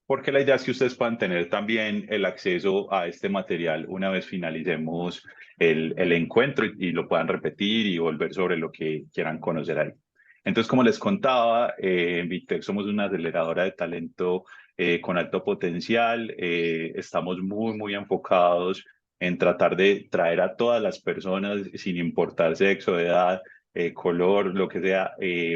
porque la idea es que ustedes puedan tener también el acceso a este material una vez finalicemos el encuentro y lo puedan repetir y volver sobre lo que quieran conocer ahí. Entonces, como les contaba, en Vitec somos una aceleradora de talento con alto potencial. Estamos muy enfocados en tratar de traer a todas las personas, sin importar sexo, edad, color, lo que sea,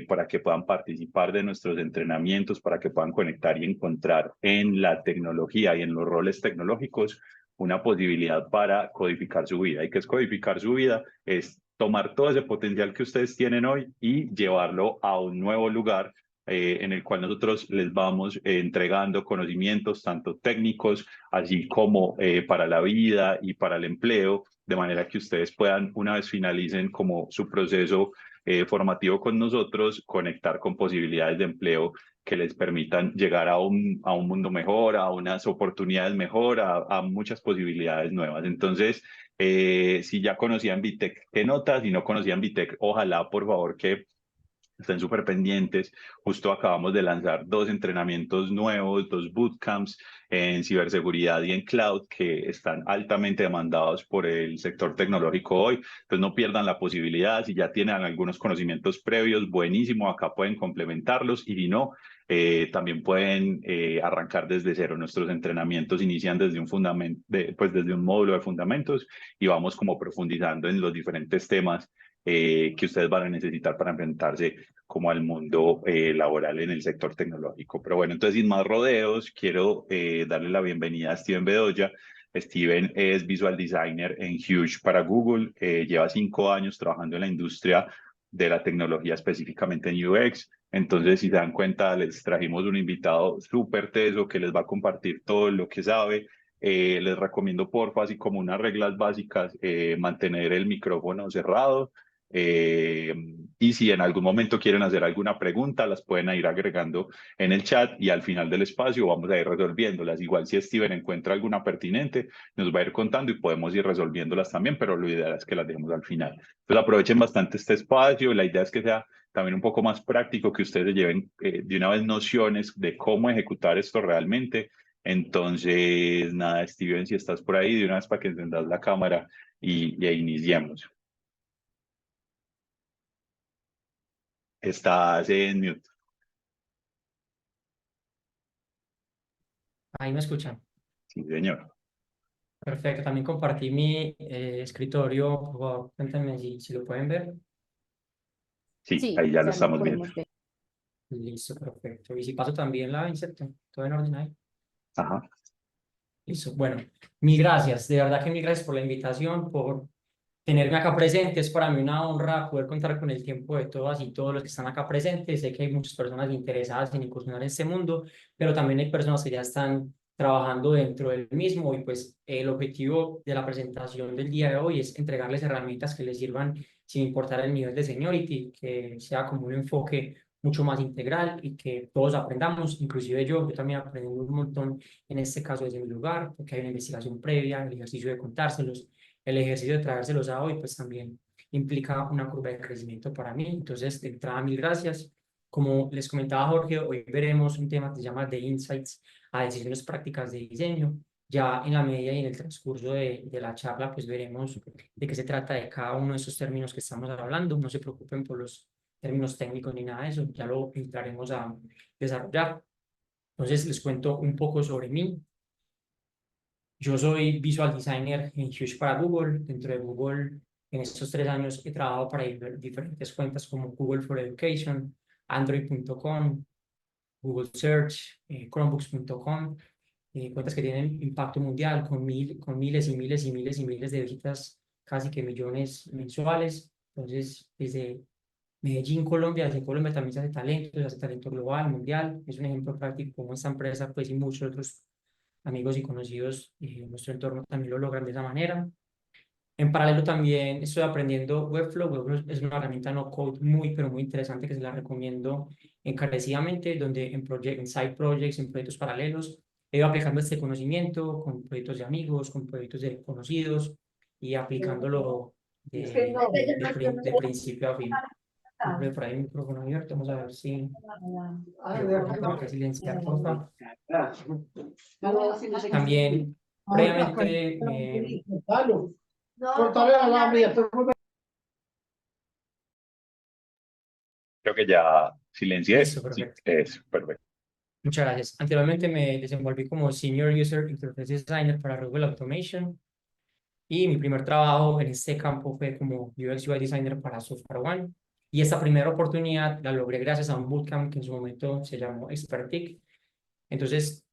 para que puedan participar de nuestros entrenamientos, para que puedan conectar y encontrar en la tecnología y en los roles tecnológicos una posibilidad para codificar su vida. ¿Y qué es codificar su vida? Es tomar todo ese potencial que ustedes tienen hoy y llevarlo a un nuevo lugar en el cual nosotros les vamos entregando conocimientos tanto técnicos, así como para la vida y para el empleo, de manera que ustedes puedan, una vez finalicen como su proceso formativo con nosotros, conectar con posibilidades de empleo que les permitan llegar a un mundo mejor, a unas oportunidades mejor, a muchas posibilidades nuevas. Entonces, si ya conocían Vitec, ¿qué notas? Si no conocían Vitec, ojalá, por favor, que estén súper pendientes. Justo acabamos de lanzar 2 entrenamientos nuevos, 2 bootcamps en ciberseguridad y en cloud que están altamente demandados por el sector tecnológico hoy. Entonces no pierdan la posibilidad. Si ya tienen algunos conocimientos previos, buenísimo, acá pueden complementarlos y si no, también pueden arrancar desde cero. Nuestros entrenamientos inician desde un fundamento, pues desde un módulo de fundamentos y vamos como profundizando en los diferentes temas que ustedes van a necesitar para enfrentarse como al mundo laboral en el sector tecnológico. Pero bueno, entonces sin más rodeos, quiero darle la bienvenida a Steven Bedoya. Steven es visual designer en Huge para Google, lleva 5 años trabajando en la industria de la tecnología, específicamente en UX. Entonces, si se dan cuenta, les trajimos un invitado súper teso que les va a compartir todo lo que sabe. Les recomiendo, porfa, así como unas reglas básicas, mantener el micrófono cerrado. Eh, y si en algún momento quieren hacer alguna pregunta, las pueden ir agregando en el chat y al final del espacio vamos a ir resolviéndolas. Igual si Steven encuentra alguna pertinente, nos va a ir contando y podemos ir resolviéndolas también, pero lo ideal es que las dejemos al final. Entonces aprovechen bastante este espacio. La idea es que sea también un poco más práctico, que ustedes lleven de una vez nociones de cómo ejecutar esto realmente. Entonces, nada, Steven, si estás por ahí, de una vez para que encendas la cámara y iniciemos. Estás en mute. Ahí me escuchan. Sí, señor. Perfecto. También compartí mi escritorio. Por favor, cuéntenme si lo pueden ver. Sí, Sí, ahí ya lo ya lo estamos viendo. podemos ver. Listo, perfecto. Y si paso también la inserto, todo en orden ahí. Ajá. Listo. Bueno, mil gracias. De verdad que mil gracias por la invitación, por tenerme acá presente. Es para mí una honra poder contar con el tiempo de todas y todos los que están acá presentes. Sé que hay muchas personas interesadas en incursionar en este mundo, pero también hay personas que ya están trabajando dentro del mismo y pues el objetivo de la presentación del día de hoy es entregarles herramientas que les sirvan sin importar el nivel de seniority, que sea como un enfoque mucho más integral y que todos aprendamos, inclusive yo también aprendí un montón en este caso desde mi lugar, porque hay una investigación previa, el ejercicio de contárselos, el ejercicio de traérselos a hoy, pues también implica una curva de crecimiento para mí. Entonces, de entrada, mil gracias. Como les comentaba Jorge, hoy veremos un tema que se llama de insights a decisiones prácticas de diseño. Ya en la medida y en el transcurso de la charla, pues veremos de qué se trata de cada uno de esos términos que estamos hablando. No se preocupen por los términos técnicos ni nada de eso, ya lo entraremos a desarrollar. Entonces, les cuento un poco sobre mí. Yo soy visual designer en Huge para Google. Dentro de Google, en estos 3 años he trabajado para diferentes cuentas como Google for Education, Android.com, Google Search, Chromebooks.com, cuentas que tienen impacto mundial con miles y miles y miles y miles de visitas, casi que millones mensuales. Entonces, desde Medellín, Colombia, desde Colombia también se hace talento global, mundial. Es un ejemplo práctico como esta empresa, pues y muchos otros amigos y conocidos en nuestro entorno también lo logran de esa manera. En paralelo también estoy aprendiendo Webflow. Webflow es una herramienta no code muy, pero muy interesante que se la recomiendo encarecidamente, donde en side projects, en proyectos paralelos, he ido aplicando este conocimiento con proyectos de amigos, con proyectos de conocidos y aplicándolo de principio a fin. Siempre por ahí el micrófono abierto, vamos a ver si tengo que silenciar, por favor. También, previamente, Creo que ya silencié. listo, Sí, perfecto. es perfecto. Muchas gracias. Anteriormente me desenvolví como Senior User Interface Designer para Rockwell Automation y mi primer trabajo en este campo fue como UX UI Designer para SoftwareOne. Y esta primera oportunidad la logré gracias a un bootcamp que en su momento se llamó Expertic. Entonces,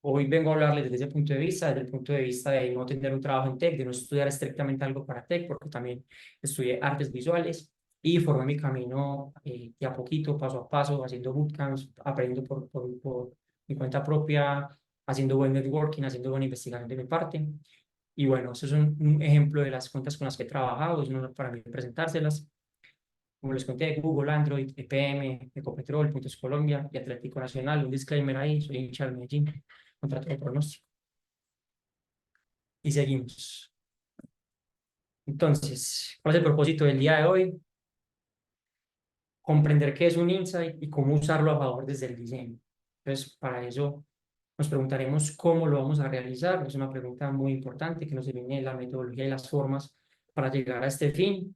hoy vengo a hablarles desde ese punto de vista, desde el punto de vista de no tener un trabajo en tech, de no estudiar estrictamente algo para tech, porque también estudié artes visuales y formé mi camino de a poquito, paso a paso, haciendo bootcamps, aprendiendo por mi cuenta propia, haciendo buen networking, haciendo buena investigación de mi parte. Y bueno, eso es un ejemplo de las cuentas con las que he trabajado, es un honor para mí presentárselas. Como les conté, Google, Android, EPM, Ecopetrol, Puntos Colombia y Atlético Nacional. Un disclaimer ahí, soy hincha del Medellín, contra todo pronóstico. Y seguimos. Entonces, ¿cuál es el propósito del día de hoy? Comprender qué es un insight y cómo usarlo a favor desde el diseño. Entonces, para eso nos preguntaremos cómo lo vamos a realizar. Es una pregunta muy importante que nos define la metodología y las formas para llegar a este fin.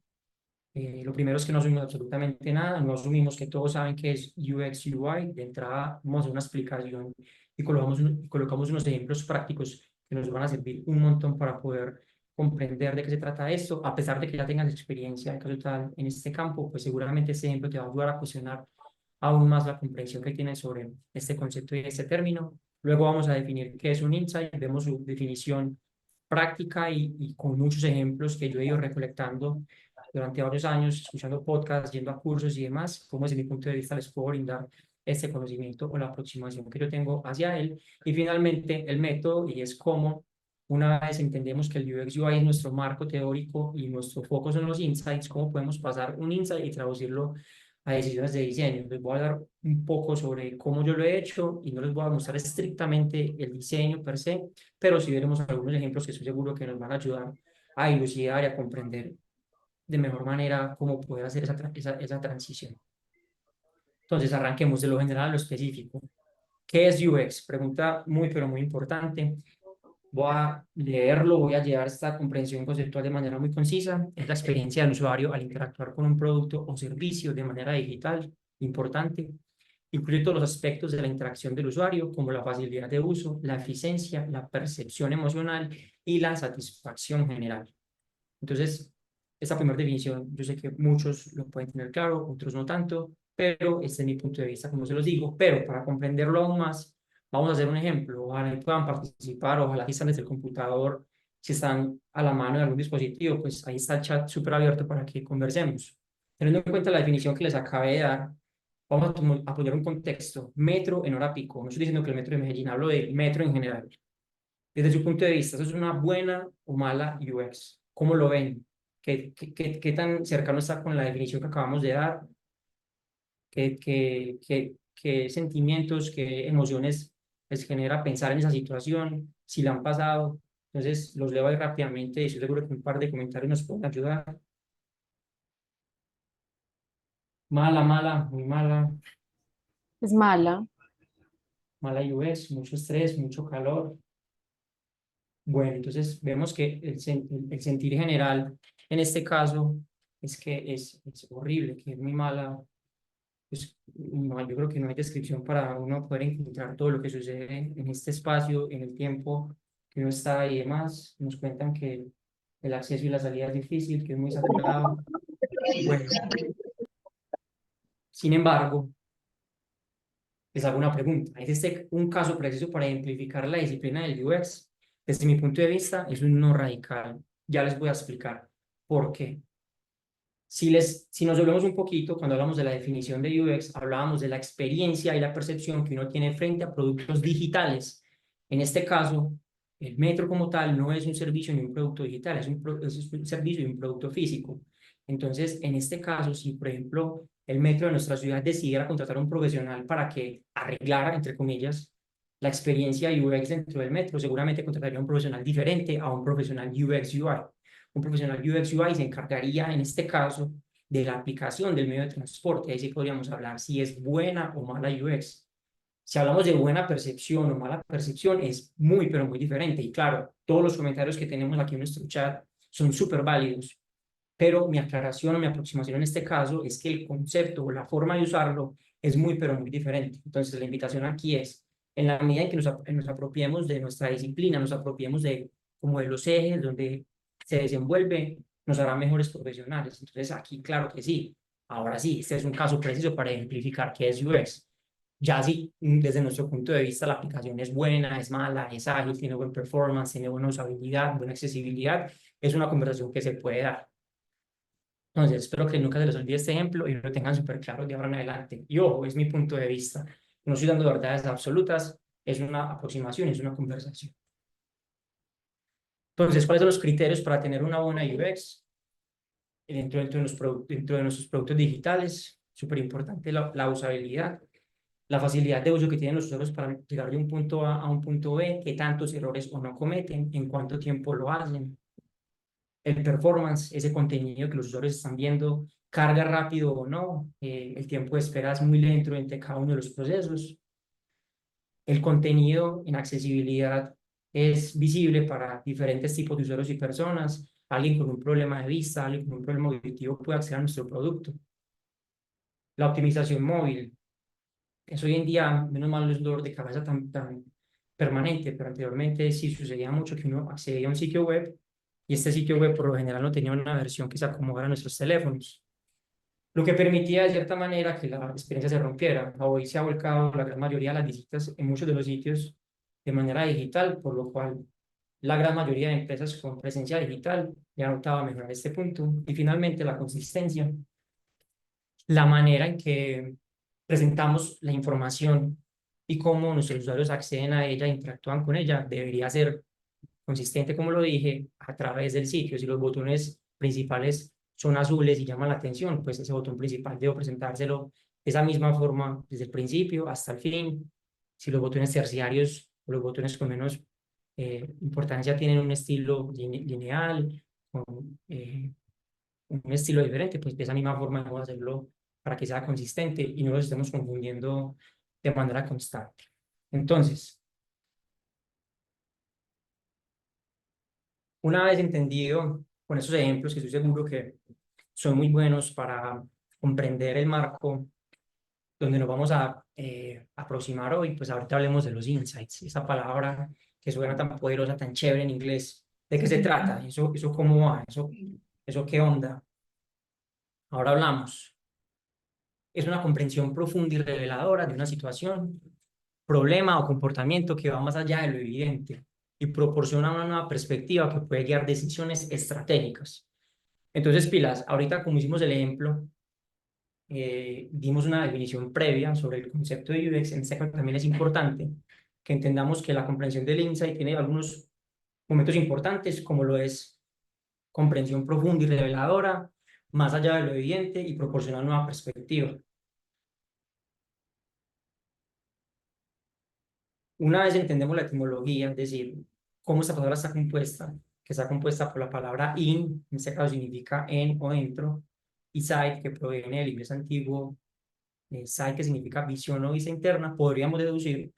Lo primero es que no asumimos absolutamente nada, no asumimos que todos saben qué es UX UI. De entrada, vamos a hacer una explicación y colocamos unos ejemplos prácticos que nos van a servir un montón para poder comprender de qué se trata esto. A pesar de que ya tengas experiencia en caso tal en este campo, pues seguramente este ejemplo te va a ayudar a cuestionar aún más la comprensión que tienes sobre este concepto y este término. Luego vamos a definir qué es un insight, vemos su definición práctica y con muchos ejemplos que yo he ido recolectando durante varios años, escuchando podcasts, yendo a cursos y demás, cómo desde mi punto de vista les puedo brindar este conocimiento o la aproximación que yo tengo hacia él. Y finalmente el método, y es cómo una vez entendemos que el UX UI es nuestro marco teórico y nuestro foco son los insights, cómo podemos pasar un insight y traducirlo a decisiones de diseño. Les voy a hablar un poco sobre cómo yo lo he hecho y no les voy a mostrar estrictamente el diseño per se, pero sí veremos algunos ejemplos que estoy seguro que nos van a ayudar a dilucidar y a comprender de mejor manera cómo poder hacer esa transición. Entonces, arranquemos de lo general a lo específico. ¿Qué es UX? Pregunta muy, pero muy importante. Voy a leerlo, voy a llevar esta comprensión conceptual de manera muy concisa. Es la experiencia del usuario al interactuar con un producto o servicio de manera digital, importante. Incluye todos los aspectos de la interacción del usuario, como la facilidad de uso, la eficiencia, la percepción emocional y la satisfacción general. Entonces, esta primera definición, yo sé que muchos lo pueden tener claro, otros no tanto, pero este es mi punto de vista, como se los digo. Pero para comprenderlo aún más, vamos a hacer un ejemplo. Ojalá puedan participar, ojalá que están desde el computador, si están a la mano de algún dispositivo, pues ahí está el chat súper abierto para que conversemos. Teniendo en cuenta la definición que les acabé de dar, vamos a poner un contexto. Metro en hora pico. No estoy diciendo que el metro de Medellín, hablo del metro en general. Desde su punto de vista, ¿eso es una buena o mala UX? ¿Cómo lo ven? ¿Qué tan cercano está con la definición que acabamos de dar? ¿Qué sentimientos, qué emociones les genera pensar en esa situación? Si la han pasado. Entonces, los leo ahí rápidamente y estoy seguro que un par de comentarios nos pueden ayudar. Mala, mala, muy mala. Es mala. Mala UX, mucho estrés, mucho calor. Bueno, entonces vemos que el sentir general en este caso es que es horrible, que es muy mala. Pues, no, yo creo que no hay descripción para uno poder encontrar todo lo que sucede en este espacio, en el tiempo que uno está y demás. Nos cuentan que el acceso y la salida es difícil, que es muy saturado. Bueno, sin embargo, les hago una pregunta. ¿Es este un caso preciso para ejemplificar la disciplina del UX? Desde mi punto de vista, es un no radical. Ya les voy a explicar por qué. Si nos volvemos un poquito, cuando hablamos de la definición de UX, hablábamos de la experiencia y la percepción que uno tiene frente a productos digitales. En este caso, el metro como tal no es un servicio ni un producto digital, es un servicio y un producto físico. Entonces, en este caso, si por ejemplo el metro de nuestra ciudad decidiera contratar a un profesional para que arreglara, entre comillas, la experiencia UX dentro del metro, seguramente contrataría a un profesional diferente a un profesional UX UI. Un profesional UX UI se encargaría, en este caso, de la aplicación del medio de transporte. Ahí sí podríamos hablar si es buena o mala UX. Si hablamos de buena percepción o mala percepción, es muy, pero muy diferente. Y claro, todos los comentarios que tenemos aquí en nuestro chat son súper válidos. Pero mi aclaración o mi aproximación en este caso es que el concepto o la forma de usarlo es muy, pero muy diferente. Entonces, la invitación aquí es, en la medida en que nos apropiemos de nuestra disciplina, nos apropiemos de como de los ejes donde se desenvuelve, nos hará mejores profesionales. Entonces, aquí, claro que sí. Ahora sí, este es un caso preciso para ejemplificar qué es UX. Ya si desde nuestro punto de vista la aplicación es buena, es mala, es ágil, tiene buen performance, tiene buena usabilidad, buena accesibilidad, es una conversación que se puede dar. Entonces, espero que nunca se les olvide este ejemplo y lo tengan súper claro de ahora en adelante. Y ojo, es mi punto de vista. No estoy dando verdades absolutas, es una aproximación, es una conversación. Entonces, ¿cuáles son los criterios para tener una buena UX dentro de nuestros productos digitales? Súper importante la usabilidad, la facilidad de uso que tienen los usuarios para llegar de un punto A a un punto B, qué tantos errores o no cometen, en cuánto tiempo lo hacen, el performance, ese contenido que los usuarios están viendo, carga rápido o no, el tiempo de espera es muy lento entre cada uno de los procesos, el contenido en accesibilidad es visible para diferentes tipos de usuarios y personas, alguien con un problema de vista, alguien con un problema auditivo puede acceder a nuestro producto. La optimización móvil, eso hoy en día, menos mal, no es un dolor de cabeza tan permanente, pero anteriormente sí sucedía mucho que uno accedía a un sitio web y este sitio web por lo general no tenía una versión que se acomodara a nuestros teléfonos, lo que permitía de cierta manera que la experiencia se rompiera. Hoy se ha volcado la gran mayoría de las visitas en muchos de los sitios de manera digital, por lo cual la gran mayoría de empresas con presencia digital ya notaba mejorar este punto. Y finalmente la consistencia, la manera en que presentamos la información y cómo nuestros usuarios acceden a ella, interactúan con ella, debería ser consistente, como lo dije, a través del sitio. Si los botones principales son azules y llaman la atención, pues ese botón principal debo presentárselo de esa misma forma desde el principio hasta el fin. Si los botones terciarios o los botones con menos importancia tienen un estilo lineal, con un estilo diferente, pues de esa misma forma debo hacerlo para que sea consistente y no los estemos confundiendo de manera constante. Entonces, una vez entendido con esos ejemplos, que estoy seguro que son muy buenos para comprender el marco donde nos vamos a aproximar hoy, pues ahorita hablemos de los insights, esa palabra que suena tan poderosa, tan chévere en inglés. ¿De qué se trata? ¿Eso cómo va? ¿Eso qué onda? Ahora hablamos. Es una comprensión profunda y reveladora de una situación, problema o comportamiento que va más allá de lo evidente y proporciona una nueva perspectiva que puede guiar decisiones estratégicas. Entonces, pilas, ahorita como hicimos el ejemplo, dimos una definición previa sobre el concepto de UX. En este caso también es importante que entendamos que la comprensión del insight tiene algunos momentos importantes, como lo es comprensión profunda y reveladora, más allá de lo evidente y proporciona una nueva perspectiva. Una vez entendemos la etimología, es decir, cómo esta palabra está compuesta, que está compuesta por la palabra in, en este caso significa en o dentro, y sight, que proviene del inglés antiguo, sight, que significa visión o vista interna, podríamos deducir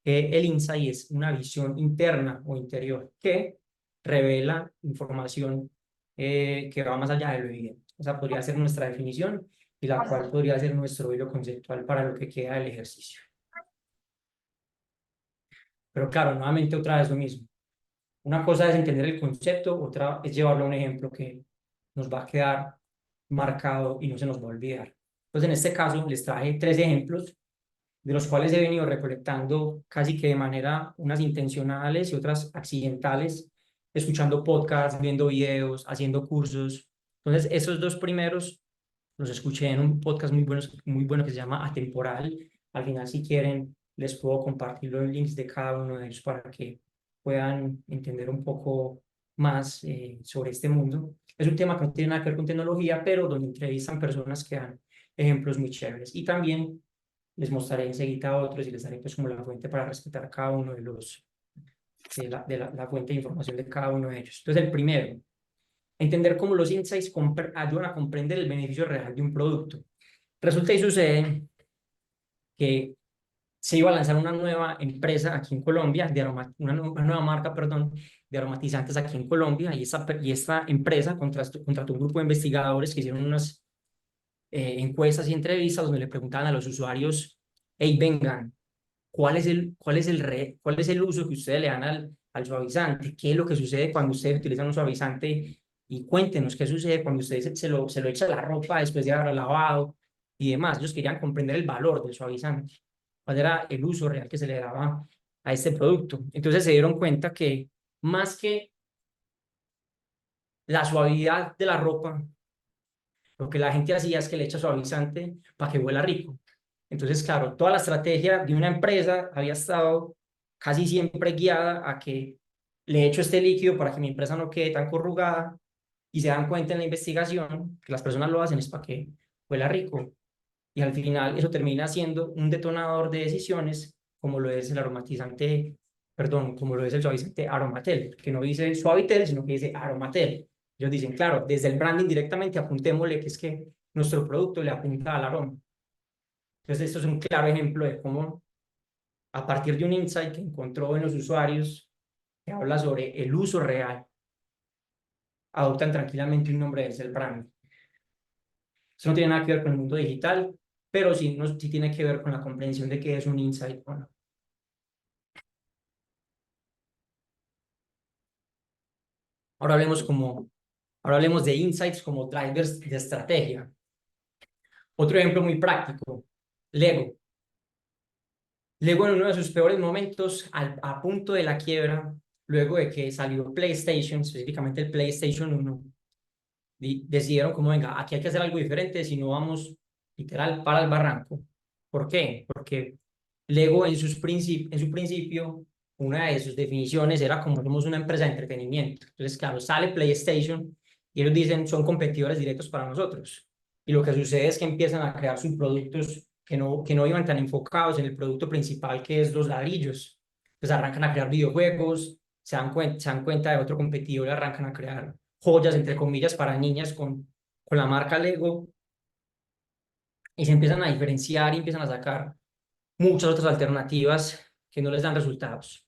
que el insight es una visión interna o interior que revela información que va más allá de lo evidente. O sea, podría ser nuestra definición y la cual podría ser nuestro hilo conceptual para lo que queda del ejercicio. Pero claro, nuevamente otra vez lo mismo. Una cosa es entender el concepto, otra es llevarlo a un ejemplo que nos va a quedar marcado y no se nos va a olvidar. Entonces, en este caso, les traje 3 ejemplos, de los cuales he venido recolectando casi que de manera unas intencionales y otras accidentales, escuchando podcasts, viendo videos, haciendo cursos. Entonces, esos 2 primeros los escuché en un podcast muy bueno que se llama Atemporal. Al final, si quieren, les puedo compartir los links de cada uno de ellos para que puedan entender un poco más sobre este mundo. Es un tema que no tiene nada que ver con tecnología, pero donde entrevistan personas que dan ejemplos muy chéveres. Y también les mostraré enseguida otros y les daré pues como la fuente para respetar cada uno de los, la fuente de información de cada uno de ellos. Entonces, el primero, entender cómo los insights ayudan a comprender el beneficio real de un producto. Resulta y sucede que se iba a lanzar una nueva empresa aquí en Colombia, una nueva marca, perdón, de aromatizantes aquí en Colombia, y esta empresa contrató un grupo de investigadores que hicieron unas encuestas y entrevistas donde le preguntaban a los usuarios, hey, vengan, ¿cuál es el uso que ustedes le dan al suavizante? ¿Qué es lo que sucede cuando ustedes utilizan un suavizante? Y cuéntenos qué sucede cuando ustedes se lo echa a la ropa después de haber lavado y demás. Ellos querían comprender el valor del suavizante, cuál era el uso real que se le daba a este producto. Entonces se dieron cuenta que más que la suavidad de la ropa, lo que la gente hacía es que le echa suavizante para que huela rico. Entonces, claro, toda la estrategia de una empresa había estado casi siempre guiada a que le echo este líquido para que mi empresa no quede tan corrugada, y se dan cuenta en la investigación que las personas lo hacen es para que huela rico. Y al final eso termina siendo un detonador de decisiones como lo es el aromatizante, perdón, como lo es el suavizante Aromatel, que no dice Suavitel, sino que dice Aromatel. Ellos dicen, claro, desde el branding directamente apuntémosle que es que nuestro producto le apunta al aroma. Entonces, esto es un claro ejemplo de cómo, a partir de un insight que encontró en los usuarios, que habla sobre el uso real, adoptan tranquilamente un nombre desde el branding. Eso no tiene nada que ver con el mundo digital, pero sí, sí tiene que ver con la comprensión de qué es un insight o no. Ahora ahora hablemos de insights como drivers de estrategia. Otro ejemplo muy práctico, Lego. Lego en uno de sus peores momentos, a punto de la quiebra, luego de que salió PlayStation, específicamente el PlayStation 1, decidieron como, venga, aquí hay que hacer algo diferente, si no vamos literal para el barranco. ¿Por qué? Porque Lego en su principio, una de sus definiciones era como somos una empresa de entretenimiento. Entonces, claro, sale PlayStation y ellos dicen son competidores directos para nosotros. Y lo que sucede es que empiezan a crear subproductos que no iban tan enfocados en el producto principal, que es los ladrillos. Entonces arrancan a crear videojuegos, se dan cuenta de otro competidor y arrancan a crear joyas, entre comillas, para niñas con la marca Lego, y se empiezan a diferenciar y empiezan a sacar muchas otras alternativas que no les dan resultados.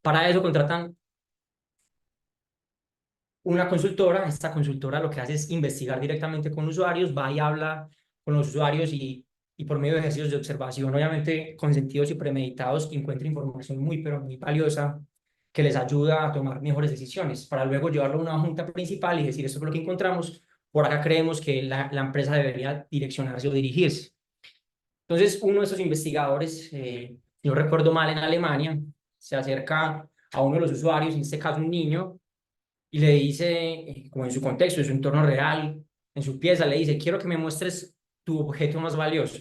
Para eso contratan una consultora. Esta consultora lo que hace es investigar directamente con usuarios, va y habla con los usuarios y por medio de ejercicios de observación, obviamente consentidos y premeditados, que encuentra información muy, pero muy valiosa que les ayuda a tomar mejores decisiones, para luego llevarlo a una junta principal y decir, esto es lo que encontramos, por acá creemos que la empresa debería direccionarse o dirigirse. Entonces, uno de esos investigadores, si no recuerdo mal, en Alemania, se acerca a uno de los usuarios, en este caso un niño, y le dice, como en su contexto, en su entorno real, en su pieza, le dice, quiero que me muestres tu objeto más valioso.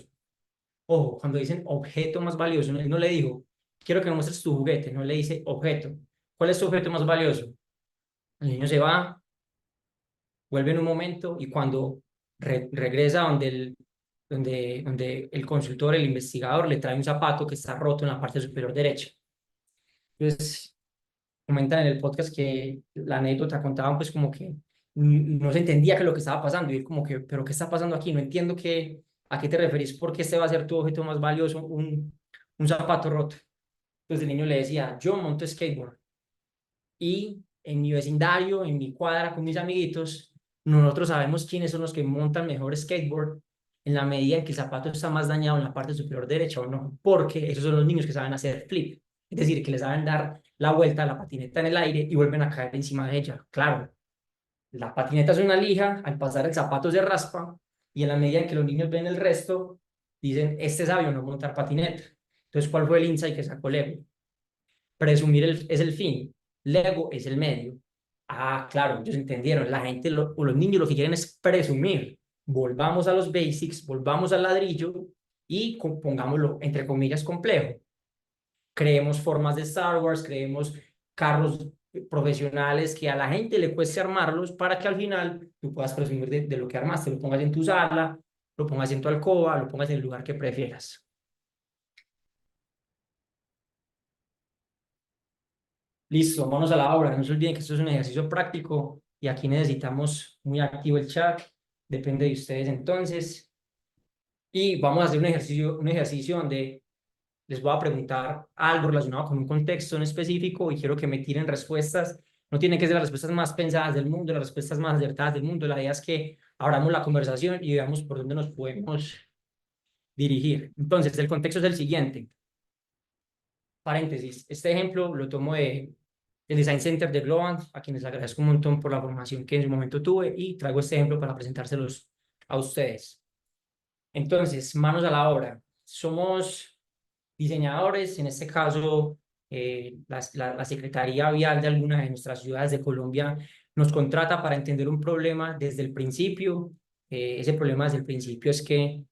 Ojo, cuando dicen objeto más valioso, él no le dijo, quiero que me muestres tu juguete, no le dice objeto. ¿Cuál es tu objeto más valioso? El niño se va, vuelve en un momento, y cuando regresa donde el consultor, el investigador, le trae un zapato que está roto en la parte superior derecha. Entonces, comentan en el podcast que la anécdota contaban pues como que no se entendía qué es lo que estaba pasando, y él como que, pero ¿qué está pasando aquí? No entiendo a qué te referís, porque este va a ser tu objeto más valioso, un zapato roto. Entonces el niño le decía, yo monto skateboard, y en mi vecindario, en mi cuadra con mis amiguitos, nosotros sabemos quiénes son los que montan mejor skateboard en la medida en que el zapato está más dañado en la parte superior derecha o no, porque esos son los niños que saben hacer flip, es decir, que les saben dar la vuelta a la patineta en el aire y vuelven a caer encima de ella. Claro, la patineta es una lija, al pasar el zapato se raspa, y en la medida en que los niños ven el resto, dicen, este sabio no montar patineta. Entonces, ¿cuál fue el insight que sacó Lego? Presumir es el fin, Lego es el medio. Ah, claro, ellos entendieron. La gente o los niños lo que quieren es presumir. Volvamos a los basics, volvamos al ladrillo y pongámoslo entre comillas complejo. Creemos formas de Star Wars, creemos carros profesionales que a la gente le cueste armarlos, para que al final tú puedas presumir de lo que armaste, lo pongas en tu sala, lo pongas en tu alcoba, lo pongas en el lugar que prefieras. Listo, vamos a la obra. No se olviden que esto es un ejercicio práctico y aquí necesitamos muy activo el chat, depende de ustedes entonces. Y vamos a hacer un ejercicio donde les voy a preguntar algo relacionado con un contexto en específico y quiero que me tiren respuestas. No tienen que ser las respuestas más pensadas del mundo, las respuestas más acertadas del mundo. La idea es que abramos la conversación y veamos por dónde nos podemos dirigir. Entonces, el contexto es el siguiente. Paréntesis, este ejemplo lo tomo del Design Center de Globant, a quienes agradezco un montón por la formación que en su momento tuve y traigo este ejemplo para presentárselos a ustedes. Entonces, manos a la obra. Somos diseñadores, en este caso, la Secretaría Vial de alguna de nuestras ciudades de Colombia nos contrata para entender un problema desde el principio. Ese problema desde el principio es que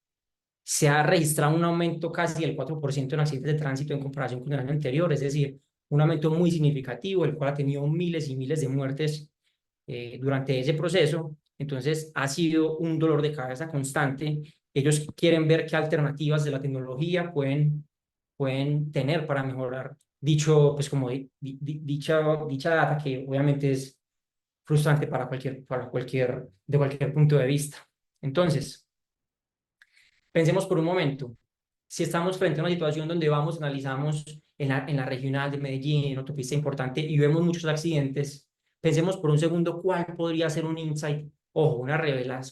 se ha registrado un aumento casi del 4% en accidentes de tránsito en comparación con el año anterior, es decir, un aumento muy significativo, el cual ha tenido miles y miles de muertes durante ese proceso. Entonces, ha sido un dolor de cabeza constante. Ellos quieren ver qué alternativas de la tecnología pueden tener para mejorar dicho, pues como dicha data, que obviamente es frustrante de cualquier punto de vista. Entonces, pensemos por un momento, si estamos frente a una situación donde vamos, analizamos en la regional de Medellín, en autopista importante, y vemos muchos accidentes, pensemos por un segundo cuál podría ser un insight, ojo,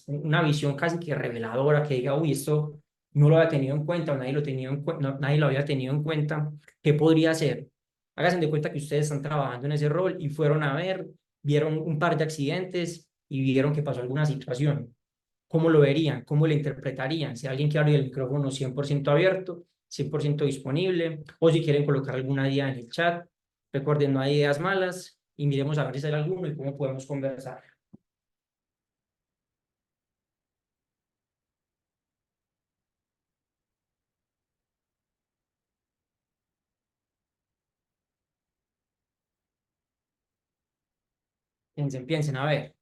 una visión casi que reveladora, que diga, uy, esto no lo había tenido en cuenta, o nadie lo había tenido en cuenta, ¿qué podría ser? Háganse de cuenta que ustedes están trabajando en ese rol y fueron a ver, vieron un par de accidentes y vieron que pasó alguna situación. ¿Cómo lo verían? ¿Cómo lo interpretarían? Si alguien quiere abrir el micrófono 100% abierto, 100% disponible, o si quieren colocar alguna idea en el chat. Recuerden, no hay ideas malas y miremos a ver si hay alguno y cómo podemos conversar. Piensen, a ver,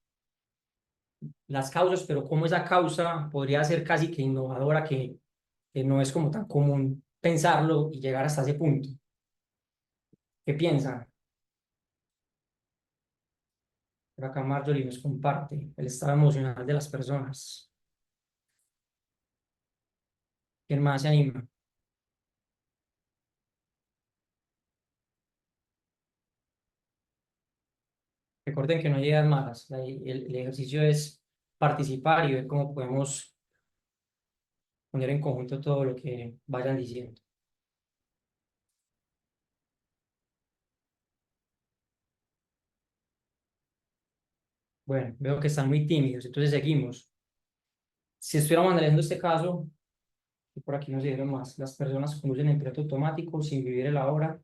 las causas, pero cómo esa causa podría ser casi que innovadora, que no es como tan común pensarlo y llegar hasta ese punto. ¿Qué piensan? Por acá Marjorie nos comparte el estado emocional de las personas. ¿Quién más se anima? Recuerden que no hay ideas malas. El ejercicio es participar y ver cómo podemos poner en conjunto todo lo que vayan diciendo. Bueno, veo que están muy tímidos, entonces seguimos. Si estuviéramos analizando este caso, y por aquí nos dieron más, las personas conducen en piloto automático sin vivir el ahora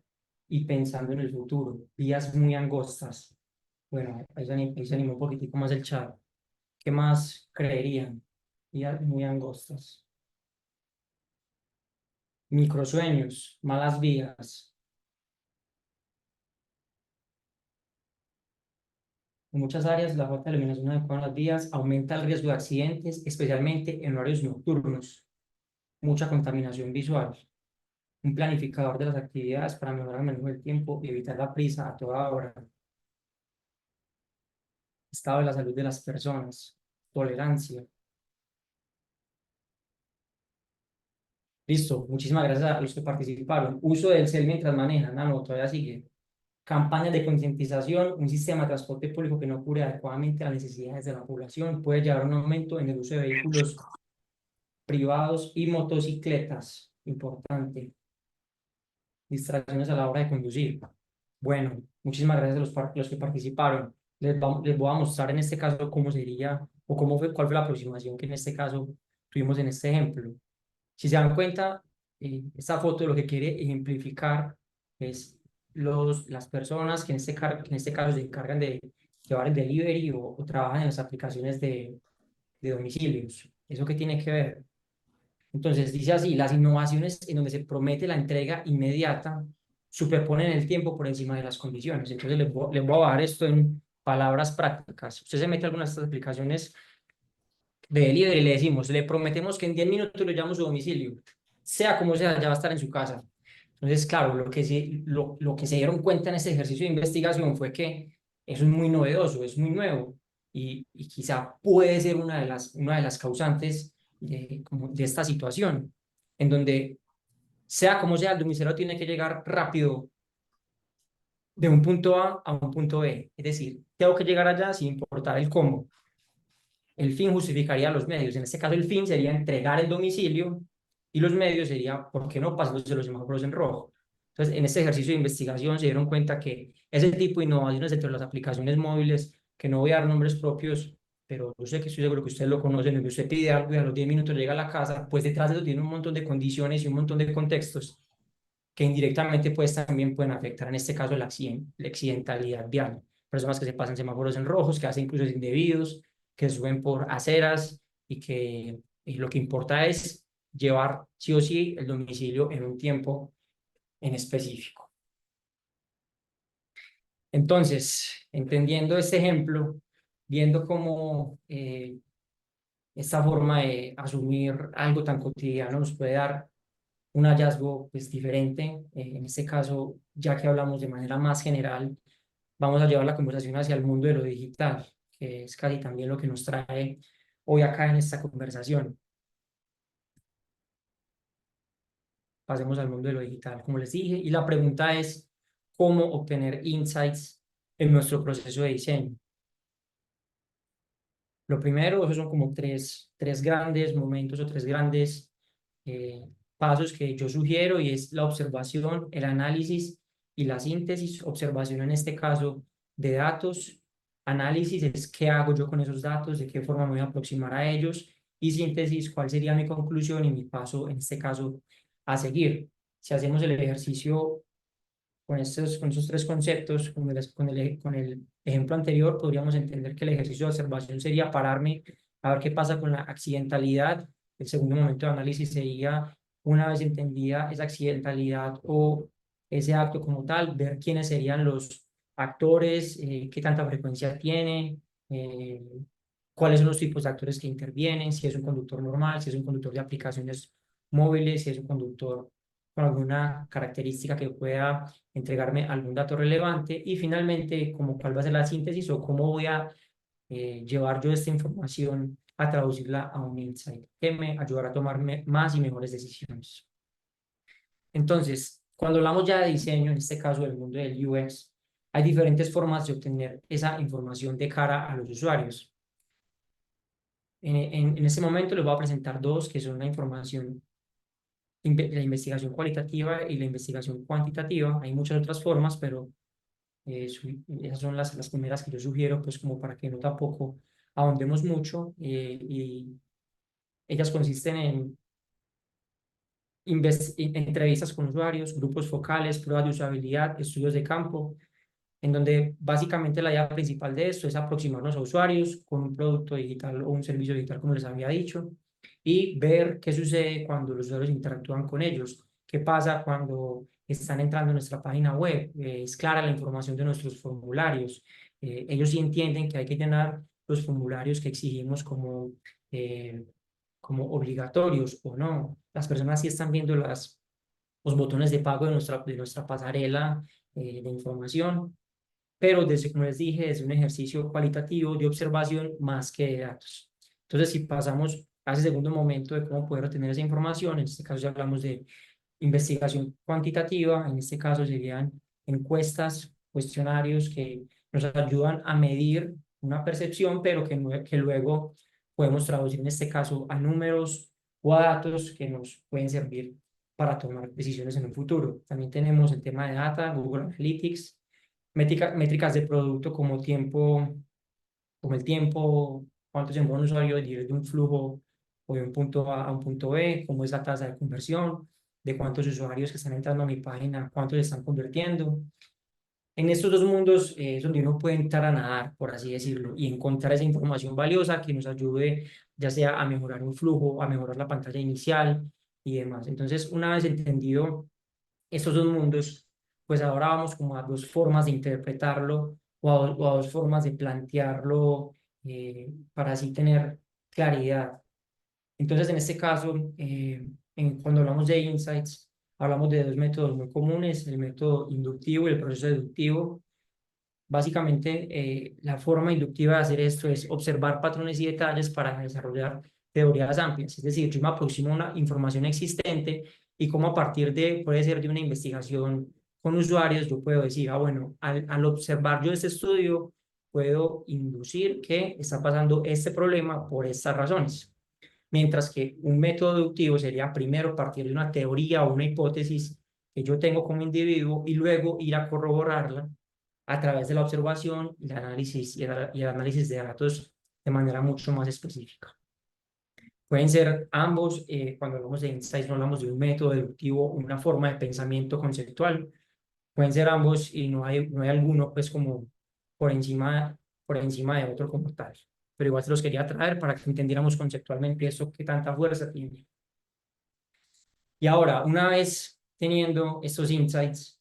y pensando en el futuro. Vías muy angostas. Bueno, ahí se animó un poquitico más el chat. ¿Qué más creerían? Vías muy angostas. Microsueños, malas vías. En muchas áreas, la falta de iluminación adecuada en las vías aumenta el riesgo de accidentes, especialmente en horarios nocturnos. Mucha contaminación visual. Un planificador de las actividades para mejorar el manejo del tiempo y evitar la prisa a toda hora. Estado de la salud de las personas. Tolerancia. Listo. Muchísimas gracias a los que participaron. Uso del cel mientras manejan. No, todavía sigue. Campañas de concientización, un sistema de transporte público que no cubre adecuadamente las necesidades de la población puede llevar a un aumento en el uso de vehículos privados y motocicletas. Importante. Distracciones a la hora de conducir. Bueno, muchísimas gracias a los que participaron. Les voy a mostrar en este caso cómo sería o cuál fue la aproximación que en este caso tuvimos en este ejemplo. Si se dan cuenta, esta foto lo que quiere ejemplificar es las personas que en este caso se encargan de llevar el delivery o trabajan en las aplicaciones de domicilios. ¿Eso qué tiene que ver? Entonces dice así, las innovaciones en donde se promete la entrega inmediata superponen el tiempo por encima de las condiciones. Entonces les voy a bajar esto en palabras prácticas. Usted se mete a algunas de estas aplicaciones de delivery y le decimos, le prometemos que en 10 minutos lo llevamos a su domicilio, sea como sea, ya va a estar en su casa. Entonces, claro, lo que se dieron cuenta en este ejercicio de investigación fue que eso es muy novedoso, es muy nuevo. y quizá puede ser una de las causantes de esta situación, en donde sea como sea, el domiciliario tiene que llegar rápido de un punto A un punto B. Es decir, tengo que llegar allá sin importar el cómo. El fin justificaría los medios. En este caso, el fin sería entregar el domicilio y los medios sería, ¿por qué no pasándose los semáforos en rojo? Entonces, en este ejercicio de investigación se dieron cuenta que ese tipo de innovaciones entre las aplicaciones móviles, que no voy a dar nombres propios, pero yo sé que estoy seguro que ustedes lo conocen, que usted pide algo y a los 10 minutos llega a la casa, pues detrás de eso tiene un montón de condiciones y un montón de contextos que indirectamente pues también pueden afectar, en este caso, la accidentalidad vial. Personas que se pasan semáforos en rojos, que hacen cruces indebidos, que suben por aceras y lo que importa es llevar sí o sí el domicilio en un tiempo en específico. Entonces, entendiendo este ejemplo, viendo cómo esta forma de asumir algo tan cotidiano nos puede dar un hallazgo pues diferente. En este caso, ya que hablamos de manera más general, vamos a llevar la conversación hacia el mundo de lo digital, que es casi también lo que nos trae hoy acá en esta conversación. Pasemos al mundo de lo digital, como les dije, y la pregunta es, ¿cómo obtener insights en nuestro proceso de diseño? Lo primero, esos son como tres grandes momentos o tres grandes eh, pasos que yo sugiero, y es la observación, el análisis y la síntesis. Observación en este caso de datos, análisis es qué hago yo con esos datos, de qué forma me voy a aproximar a ellos, y síntesis, cuál sería mi conclusión y mi paso en este caso a seguir. Si hacemos el ejercicio con esos tres conceptos, con el ejemplo anterior, podríamos entender que el ejercicio de observación sería pararme a ver qué pasa con la accidentalidad. El segundo momento de análisis sería, una vez entendida esa accidentalidad o ese acto como tal, ver quiénes serían los actores, qué tanta frecuencia tiene, eh, cuáles son los tipos de actores que intervienen, si es un conductor normal, si es un conductor de aplicaciones móviles, si es un conductor con alguna característica que pueda entregarme algún dato relevante, y finalmente, como cuál va a ser la síntesis o cómo voy a llevar yo esta información a traducirla a un insight que me ayudará a tomar más y mejores decisiones. Entonces, cuando hablamos ya de diseño, en este caso del mundo del UX, hay diferentes formas de obtener esa información de cara a los usuarios. En este momento les voy a presentar dos, que son la información, la investigación cualitativa y la investigación cuantitativa. Hay muchas otras formas, pero esas son las primeras que yo sugiero, pues como para que no tampoco ahondemos mucho. Y ellas consisten en entrevistas con usuarios, grupos focales, pruebas de usabilidad, estudios de campo, en donde básicamente la idea principal de esto es aproximarnos a usuarios con un producto digital o un servicio digital, como les había dicho, y ver qué sucede cuando los usuarios interactúan con ellos, qué pasa cuando están entrando a nuestra página web, es clara la información de nuestros formularios, ellos sí entienden que hay que llenar los formularios que exigimos eh, como obligatorios o no, las personas sí están viendo los botones de pago de nuestra pasarela de información, pero desde, como les dije, es un ejercicio cualitativo de observación más que de datos. Entonces, si pasamos a ese segundo momento de cómo poder obtener esa información, en este caso ya hablamos de investigación cuantitativa, en este caso serían encuestas, cuestionarios que nos ayudan a medir una percepción, pero que luego podemos traducir en este caso a números o a datos que nos pueden servir para tomar decisiones en un futuro. También tenemos el tema de data, Google Analytics, métricas de producto como el tiempo, cuánto se demora un usuario de un flujo o de un punto A a un punto B, cómo es la tasa de conversión, de cuántos usuarios que están entrando a mi página, cuántos se están convirtiendo. En estos dos mundos es donde uno puede entrar a nadar, por así decirlo, y encontrar esa información valiosa que nos ayude ya sea a mejorar un flujo, a mejorar la pantalla inicial y demás. Entonces, una vez entendido estos dos mundos, pues ahora vamos como a dos formas de interpretarlo o a dos formas de plantearlo para así tener claridad. Entonces, en este caso, cuando hablamos de insights, hablamos de dos métodos muy comunes, el método inductivo y el proceso deductivo. Básicamente, la forma inductiva de hacer esto es observar patrones y detalles para desarrollar teorías amplias. Es decir, yo me aproximo a una información existente y cómo a partir de, puede ser de una investigación con usuarios, yo puedo decir, ah, bueno, al observar yo este estudio, puedo inducir que está pasando este problema por estas razones. Mientras que un método deductivo sería primero partir de una teoría o una hipótesis que yo tengo como individuo y luego ir a corroborarla a través de la observación y el análisis de datos de manera mucho más específica. Pueden ser ambos, cuando hablamos de insights no hablamos de un método deductivo, una forma de pensamiento conceptual, pueden ser ambos y no hay alguno pues como por encima, por encima de otro como tal. Pero igual se los quería traer para que entendiéramos conceptualmente eso que tanta fuerza tiene. Y ahora, una vez teniendo estos insights,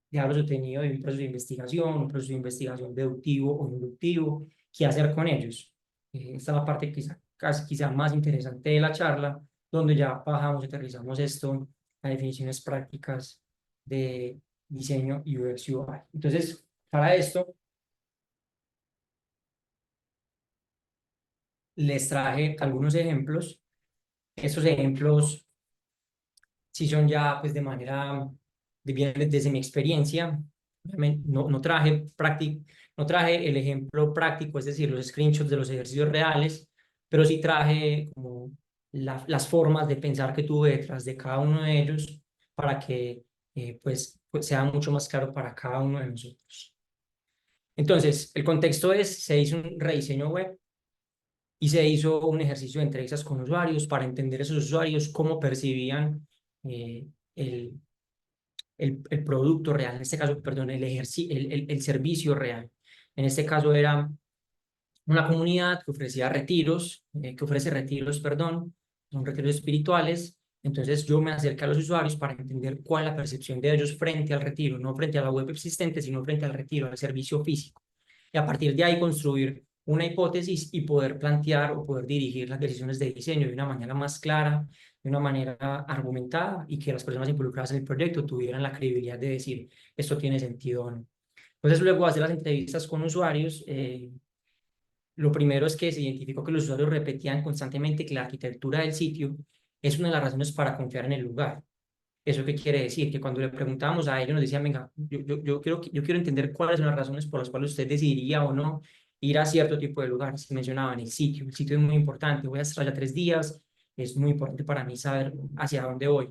ya los obtenido de un proceso de investigación deductivo o inductivo, ¿qué hacer con ellos? Esta es la parte quizá más interesante de la charla, donde ya bajamos y aterrizamos esto a definiciones prácticas de diseño UX UI. Entonces, para esto, les traje algunos ejemplos. Estos ejemplos sí son ya pues de manera, vienen desde mi experiencia. No traje el ejemplo práctico, es decir, los screenshots de los ejercicios reales, pero sí traje como las formas de pensar que tuve detrás de cada uno de ellos para que pues sea mucho más claro para cada uno de nosotros. Entonces, el contexto es, se hizo un rediseño web y se hizo un ejercicio de entrevistas con usuarios para entender esos usuarios cómo percibían eh, el, el producto real, en este caso, perdón, el servicio real. En este caso era una comunidad que ofrecía retiros, que ofrece retiros, perdón, son retiros espirituales. Entonces yo me acerqué a los usuarios para entender cuál es la percepción de ellos frente al retiro, no frente a la web existente, sino frente al retiro, al servicio físico. Y a partir de ahí construir una hipótesis y poder plantear o poder dirigir las decisiones de diseño de una manera más clara, de una manera argumentada y que las personas involucradas en el proyecto tuvieran la credibilidad de decir esto tiene sentido o no. Entonces luego de hacer las entrevistas con usuarios, lo primero es que se identificó que los usuarios repetían constantemente que la arquitectura del sitio es una de las razones para confiar en el lugar. ¿Eso qué quiere decir? Que cuando le preguntábamos a ellos nos decían, venga, yo quiero entender cuáles son las razones por las cuales usted decidiría o no ir a cierto tipo de lugares. Mencionaban el sitio es muy importante, voy a estar allá 3 días, es muy importante para mí saber hacia dónde voy.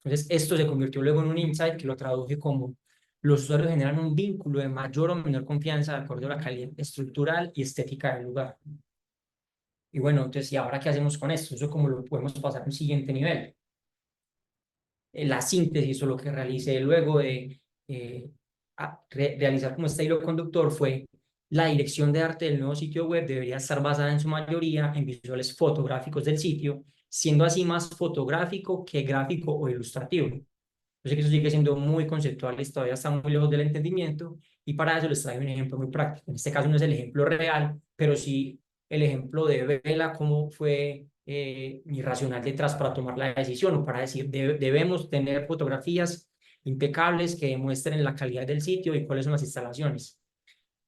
Entonces, esto se convirtió luego en un insight que lo traduje como los usuarios generan un vínculo de mayor o menor confianza de acuerdo a la calidad estructural y estética del lugar. Y bueno, entonces, ¿y ahora qué hacemos con esto? Eso como lo podemos pasar a un siguiente nivel. La síntesis o lo que realicé luego de realizar como este hilo conductor fue la dirección de arte del nuevo sitio web debería estar basada en su mayoría en visuales fotográficos del sitio, siendo así más fotográfico que gráfico o ilustrativo. Yo sé que eso sigue siendo muy conceptual y todavía está muy lejos del entendimiento y para eso les traigo un ejemplo muy práctico. En este caso no es el ejemplo real, pero sí el ejemplo de Vela, cómo fue mi racional detrás para tomar la decisión o para decir debemos tener fotografías impecables que demuestren la calidad del sitio y cuáles son las instalaciones.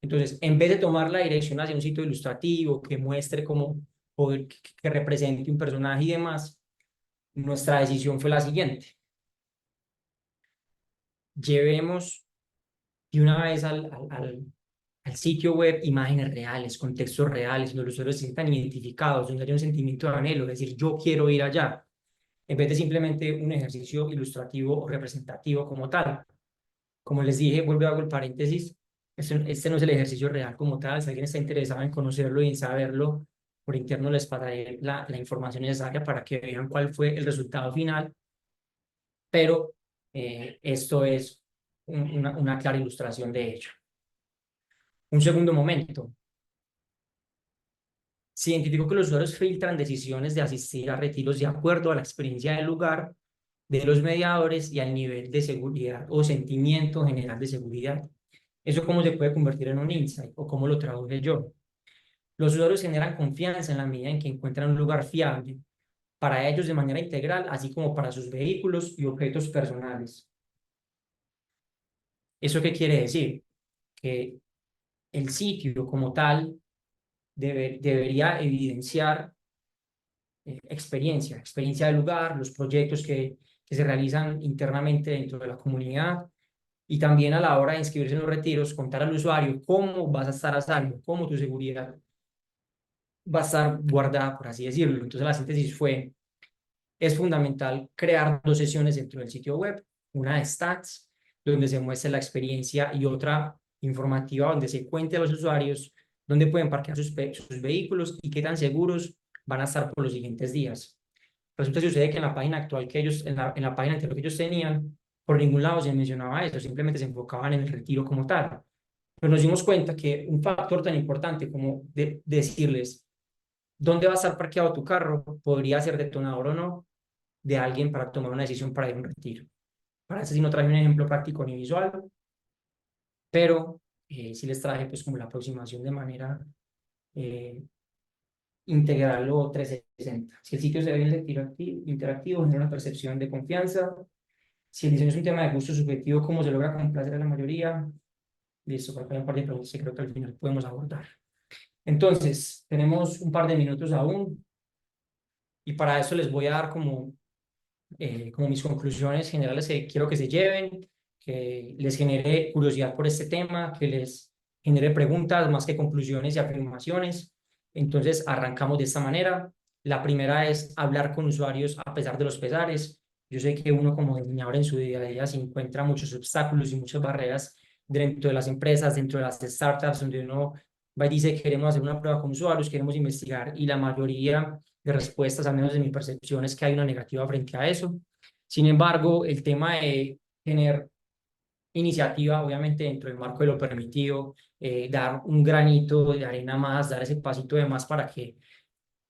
Entonces, en vez de tomar la dirección hacia un sitio ilustrativo que muestre cómo, o que represente un personaje y demás, nuestra decisión fue la siguiente. Llevemos de una vez al sitio web imágenes reales, contextos reales, donde los usuarios se sientan identificados, donde haya un sentimiento de anhelo, es decir, yo quiero ir allá, en vez de simplemente un ejercicio ilustrativo o representativo como tal. Como les dije, vuelvo a hago el paréntesis, este no es el ejercicio real como tal, si alguien está interesado en conocerlo y en saberlo, por interno les pasaré la información necesaria para que vean cuál fue el resultado final, pero esto es una clara ilustración de ello. Un segundo momento. Se identificó que los usuarios filtran decisiones de asistir a retiros de acuerdo a la experiencia del lugar, de los mediadores y al nivel de seguridad o sentimiento general de seguridad. ¿Eso cómo se puede convertir en un insight o cómo lo traduje yo? Los usuarios generan confianza en la medida en que encuentran un lugar fiable para ellos de manera integral, así como para sus vehículos y objetos personales. ¿Eso qué quiere decir? que el sitio como tal debería evidenciar experiencia del lugar, los proyectos que se realizan internamente dentro de la comunidad y también a la hora de inscribirse en los retiros, contar al usuario cómo vas a estar a salvo, cómo tu seguridad va a estar guardada, por así decirlo. Entonces la síntesis fue, es fundamental crear dos sesiones dentro del sitio web, una de stats, donde se muestre la experiencia y otra informativa donde se cuente a los usuarios dónde pueden parquear sus vehículos y qué tan seguros van a estar por los siguientes días. Resulta que sucede que en la página actual que ellos, en la página anterior que ellos tenían, por ningún lado se mencionaba eso, simplemente se enfocaban en el retiro como tal. Pero nos dimos cuenta que un factor tan importante como decirles dónde va a estar parqueado tu carro podría ser detonador o no de alguien para tomar una decisión para ir a un retiro. Para eso sí no traje un ejemplo práctico ni visual, pero sí les traje pues como la aproximación de manera integral o 360. Si el sitio se ve interactivo, genera una percepción de confianza. Si el diseño es un tema de gusto subjetivo, ¿cómo se logra complacer a la mayoría? Listo, por acá hay un par de preguntas que creo que al final podemos abordar. Entonces, tenemos un par de minutos aún y para eso les voy a dar como mis conclusiones generales que quiero que se lleven, que les genere curiosidad por este tema, que les genere preguntas más que conclusiones y afirmaciones. Entonces, arrancamos de esta manera. La primera es hablar con usuarios a pesar de los pesares. Yo sé que uno como diseñador en su día a día se encuentra muchos obstáculos y muchas barreras dentro de las empresas, dentro de las startups, donde uno va y dice queremos hacer una prueba con usuarios, queremos investigar y la mayoría de respuestas, al menos de mi percepción, es que hay una negativa frente a eso. Sin embargo, el tema de tener iniciativa, obviamente dentro del marco de lo permitido, dar un granito de arena más, dar ese pasito de más para que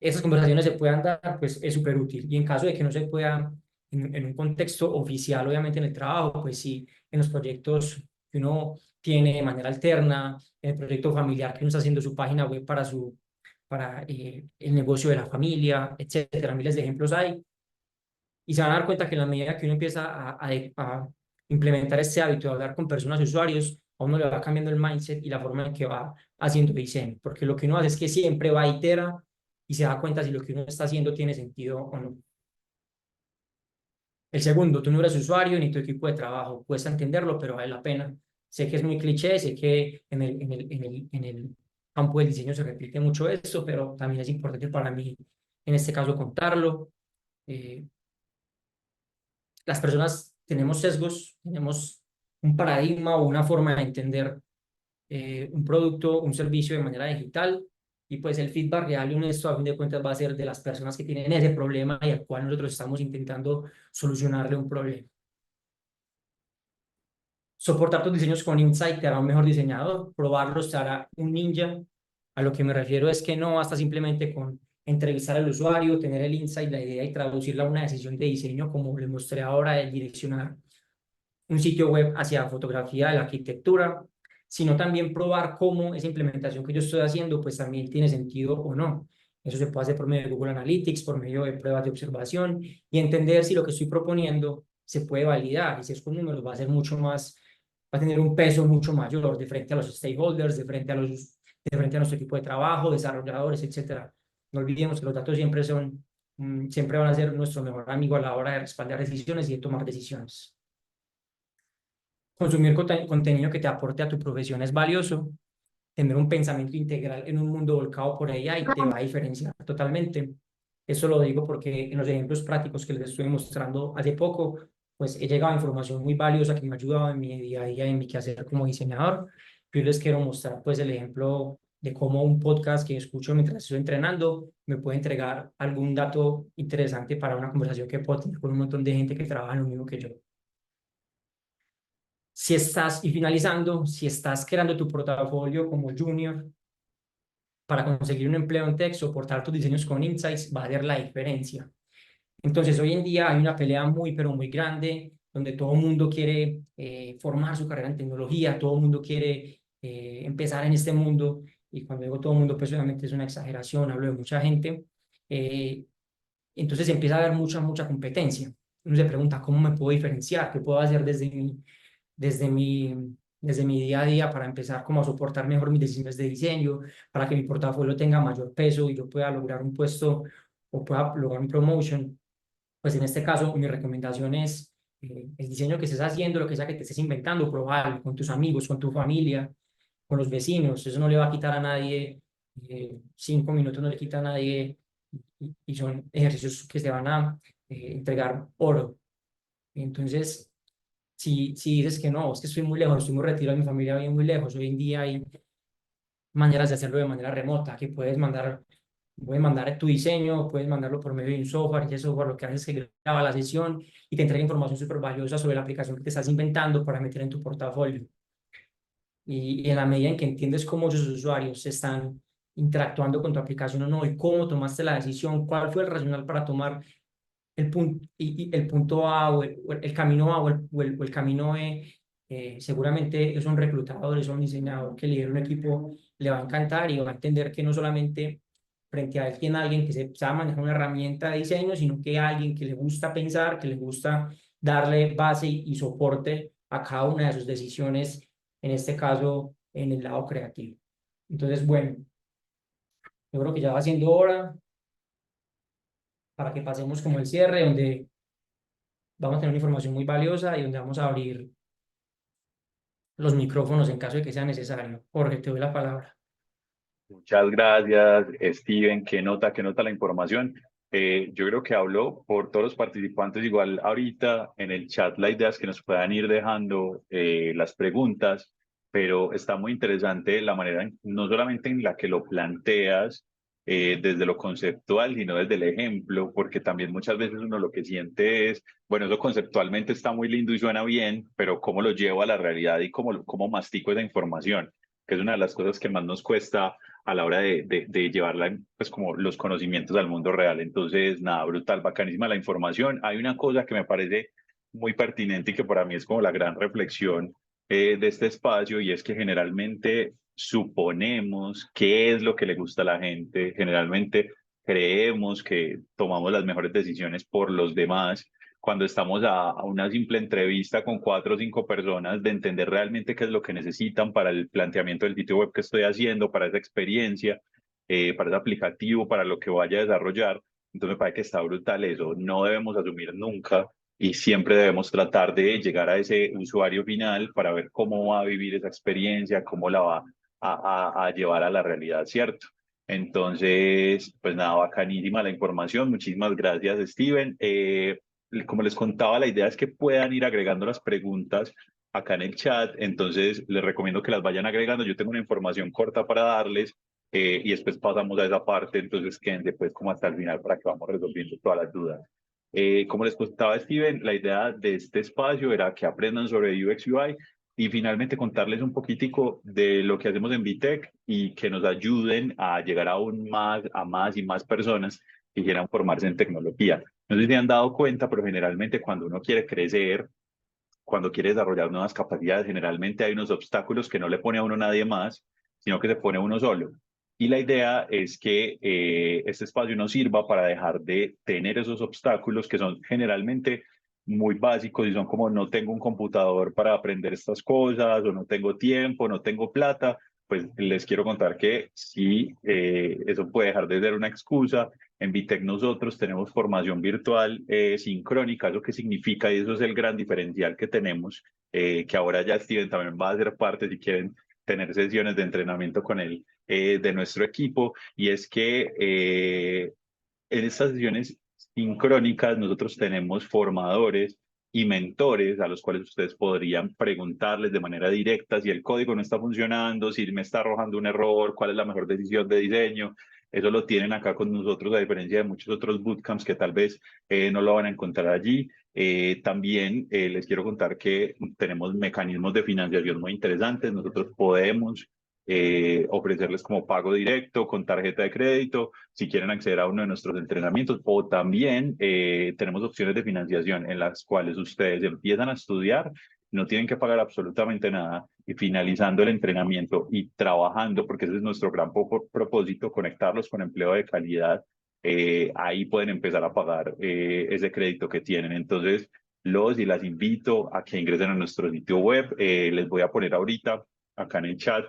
esas conversaciones se puedan dar, pues es súper útil. Y en caso de que no se pueda, en un contexto oficial, obviamente en el trabajo, pues sí, en los proyectos que uno tiene de manera alterna, en el proyecto familiar que uno está haciendo su página web para el negocio de la familia, etcétera. Miles de ejemplos hay. Y se van a dar cuenta que en la medida que uno empieza a implementar este hábito de hablar con personas y usuarios, a uno le va cambiando el mindset y la forma en que va haciendo diseño. Porque lo que uno hace es que siempre va a itera y se da cuenta si lo que uno está haciendo tiene sentido o no. El segundo, tú no eres usuario ni tu equipo de trabajo. Cuesta entenderlo, pero vale la pena. Sé que es muy cliché, sé que en el campo del diseño se repite mucho esto, pero también es importante para mí, en este caso, contarlo. Eh, las personas tenemos sesgos, tenemos un paradigma o una forma de entender un producto, un servicio de manera digital, y pues el feedback real y honesto a fin de cuentas va a ser de las personas que tienen ese problema y al cual nosotros estamos intentando solucionarle un problema. Soportar tus diseños con Insight te hará un mejor diseñador, probarlos te hará un ninja. A lo que me refiero es que no basta simplemente con entrevistar al usuario, tener el insight, la idea y traducirla a una decisión de diseño, como le mostré ahora, de direccionar un sitio web hacia fotografía de la arquitectura, sino también probar cómo esa implementación que yo estoy haciendo pues también tiene sentido o no. Eso se puede hacer por medio de Google Analytics, por medio de pruebas de observación y entender si lo que estoy proponiendo se puede validar, y si es con números va a ser mucho más, va a tener un peso mucho mayor de frente a los stakeholders, de frente a nuestro equipo de trabajo, desarrolladores, etcétera. No olvidemos que los datos siempre van a ser nuestro mejor amigo a la hora de respaldar decisiones y de tomar decisiones. Consumir contenido que te aporte a tu profesión es valioso. Tener un pensamiento integral en un mundo volcado por AI te va a diferenciar totalmente. Eso lo digo porque en los ejemplos prácticos que les estuve mostrando hace poco, pues he llegado a información muy valiosa que me ha ayudado en mi día a día, en mi quehacer como diseñador. Yo les quiero mostrar pues el ejemplo de cómo un podcast que escucho mientras estoy entrenando me puede entregar algún dato interesante para una conversación que puedo tener con un montón de gente que trabaja en lo mismo que yo. Y finalizando, si estás creando tu portafolio como junior para conseguir un empleo en tech, soportar tus diseños con Insights va a hacer la diferencia. Entonces, hoy en día hay una pelea muy, pero muy grande, donde todo el mundo quiere formar su carrera en tecnología, todo el mundo quiere empezar en este mundo, y cuando digo todo el mundo, pues obviamente es una exageración, hablo de mucha gente. Eh, entonces empieza a haber mucha competencia. Uno se pregunta, ¿cómo me puedo diferenciar? ¿Qué puedo hacer desde mi desde mi día a día para empezar como a soportar mejor mis decisiones de diseño, para que mi portafolio tenga mayor peso y yo pueda lograr un puesto o pueda lograr un promotion. Pues en este caso mi recomendación es el diseño que estés haciendo, lo que sea que te estés inventando, probarlo con tus amigos, con tu familia, con los vecinos. Eso no le va a quitar a nadie, 5 minutos no le quita a nadie y son ejercicios que te van a entregar oro. Entonces, si dices que no, es que estoy muy lejos, estoy muy retirado, mi familia vive muy lejos, hoy en día hay maneras de hacerlo de manera remota, que puedes mandar tu diseño, puedes mandarlo por medio de un software, y ese software lo que hace es que graba la sesión y te entrega información súper valiosa sobre la aplicación que te estás inventando para meter en tu portafolio. Y en la medida en que entiendes cómo sus usuarios están interactuando con tu aplicación o no, y cómo tomaste la decisión, cuál fue el racional para tomar el punto, y el punto A o el camino A o el camino B, seguramente es un reclutador, es un diseñador que lidera un equipo, le va a encantar y va a entender que no solamente frente a él tiene alguien que se sabe manejar una herramienta de diseño, sino que alguien que le gusta pensar, que le gusta darle base y soporte a cada una de sus decisiones, en este caso en el lado creativo. Entonces, bueno, yo creo que ya va siendo hora para que pasemos como el cierre, donde vamos a tener una información muy valiosa y donde vamos a abrir los micrófonos en caso de que sea necesario. Jorge, te doy la palabra. Muchas gracias, Steven. Qué nota la información. Yo creo que hablo por todos los participantes. Igual ahorita en el chat la idea es que nos puedan ir dejando las preguntas, pero está muy interesante la manera, no solamente en la que lo planteas desde lo conceptual, sino desde el ejemplo, porque también muchas veces uno lo que siente es, bueno, eso conceptualmente está muy lindo y suena bien, pero ¿cómo lo llevo a la realidad y cómo mastico esa información? Que es una de las cosas que más nos cuesta a la hora de llevarla, pues como los conocimientos al mundo real. Entonces, nada, brutal, bacanísima la información. Hay una cosa que me parece muy pertinente y que para mí es como la gran reflexión de este espacio, y es que generalmente suponemos qué es lo que le gusta a la gente, generalmente creemos que tomamos las mejores decisiones por los demás cuando estamos a una simple entrevista con 4 o 5 personas de entender realmente qué es lo que necesitan para el planteamiento del sitio web que estoy haciendo, para esa experiencia, para ese aplicativo, para lo que vaya a desarrollar. Entonces me parece que está brutal eso. No debemos asumir nunca y siempre debemos tratar de llegar a ese usuario final para ver cómo va a vivir esa experiencia, cómo la va a llevar a la realidad, ¿cierto? Entonces, pues nada, bacanísima la información. Muchísimas gracias, Steven. Como les contaba, la idea es que puedan ir agregando las preguntas acá en el chat, entonces les recomiendo que las vayan agregando. Yo tengo una información corta para darles y después pasamos a esa parte, entonces quédense pues como hasta el final para que vamos resolviendo todas las dudas. Como les contaba Steven, la idea de este espacio era que aprendan sobre UX UI y finalmente contarles un poquitico de lo que hacemos en VTech y que nos ayuden a llegar aún más a más y más personas que quieran formarse en tecnología. No sé si se han dado cuenta, pero generalmente cuando uno quiere crecer, cuando quiere desarrollar nuevas capacidades, generalmente hay unos obstáculos que no le pone a uno nadie más, sino que se pone uno solo. Y la idea es que este espacio nos sirva para dejar de tener esos obstáculos que son generalmente muy básicos y son como no tengo un computador para aprender estas cosas o no tengo tiempo, no tengo plata. Pues les quiero contar que sí, eso puede dejar de ser una excusa. En Vitec nosotros tenemos formación virtual sincrónica. ¿Eso qué significa? Y eso es el gran diferencial que tenemos, que ahora ya Steven también va a ser parte si quieren tener sesiones de entrenamiento con él de nuestro equipo. Y es que en estas sesiones sincrónicas nosotros tenemos formadores y mentores a los cuales ustedes podrían preguntarles de manera directa si el código no está funcionando, si me está arrojando un error, cuál es la mejor decisión de diseño. Eso lo tienen acá con nosotros, a diferencia de muchos otros bootcamps que tal vez no lo van a encontrar allí. También les quiero contar que tenemos mecanismos de financiación muy interesantes. Nosotros podemos ofrecerles como pago directo con tarjeta de crédito si quieren acceder a uno de nuestros entrenamientos, o también tenemos opciones de financiación en las cuales ustedes empiezan a estudiar, no tienen que pagar absolutamente nada y finalizando el entrenamiento y trabajando, porque ese es nuestro gran propósito, conectarlos con empleo de calidad, ahí pueden empezar a pagar ese crédito que tienen. Entonces, los y las invito a que ingresen a nuestro sitio web. Les voy a poner ahorita acá en el chat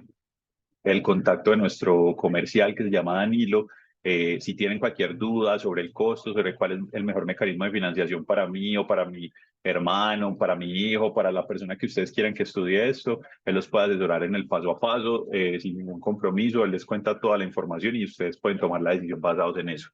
el contacto de nuestro comercial que se llama Danilo. Si tienen cualquier duda sobre el costo, sobre cuál es el mejor mecanismo de financiación para mí o para mi hermano, para mi hijo, para la persona que ustedes quieran que estudie esto, él los puede asesorar en el paso a paso, sin ningún compromiso. Él les cuenta toda la información y ustedes pueden tomar la decisión basados en eso.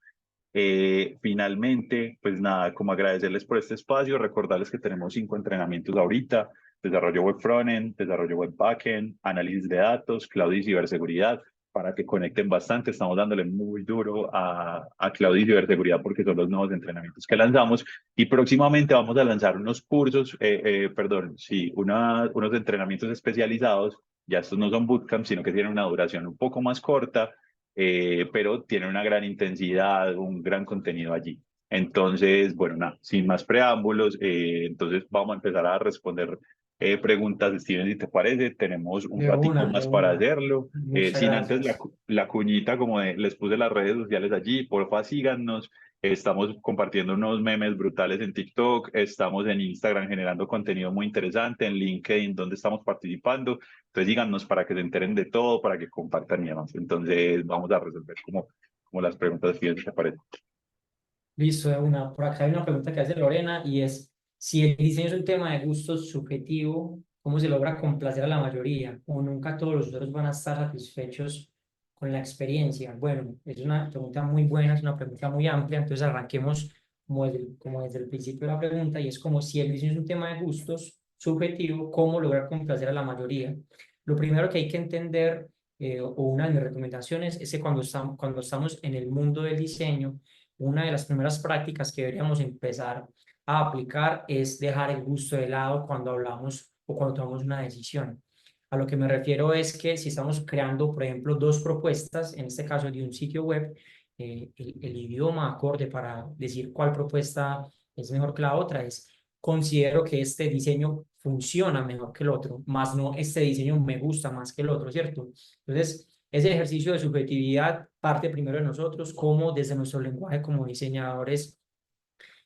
Finalmente, pues nada, como agradecerles por este espacio, recordarles que tenemos 5 entrenamientos ahorita: desarrollo web frontend, desarrollo web backend, análisis de datos, cloud y ciberseguridad, para que conecten bastante. Estamos dándole muy duro a cloud y ciberseguridad porque son los nuevos entrenamientos que lanzamos, y próximamente vamos a lanzar unos cursos, perdón, sí, unos entrenamientos especializados. Ya estos no son bootcamps, sino que tienen una duración un poco más corta, pero tiene una gran intensidad, un gran contenido allí. Entonces, bueno, nada, sin más preámbulos, entonces vamos a empezar a responder preguntas. Steven, si te parece, tenemos un ratico De más para una. hacerlo. Muchas Sin antes gracias. la cuñita, como les puse las redes sociales allí, porfa síganos. Estamos compartiendo unos memes brutales en TikTok, estamos en Instagram generando contenido muy interesante, en LinkedIn, donde estamos participando. Entonces díganos para que se enteren de todo, para que compartan y demás. Entonces vamos a resolver como las preguntas que te parece. Listo, de una. Por acá hay una pregunta que hace Lorena y es, si el diseño es un tema de gustos subjetivo, ¿cómo se logra complacer a la mayoría? ¿O nunca todos los usuarios van a estar satisfechos con la experiencia? Bueno, es una pregunta muy buena, es una pregunta muy amplia, entonces arranquemos como desde el principio de la pregunta, y es como, si el diseño es un tema de gustos subjetivo, ¿cómo lograr complacer a la mayoría? Lo primero que hay que entender, o una de mis recomendaciones, es que cuando estamos en el mundo del diseño, una de las primeras prácticas que deberíamos empezar a aplicar es dejar el gusto de lado cuando hablamos o cuando tomamos una decisión. A lo que me refiero es que si estamos creando, por ejemplo, dos propuestas, en este caso de un sitio web, el idioma acorde para decir cuál propuesta es mejor que la otra es: considero que este diseño funciona mejor que el otro, más no este diseño me gusta más que el otro, ¿cierto? Entonces, ese ejercicio de subjetividad parte primero de nosotros, como desde nuestro lenguaje como diseñadores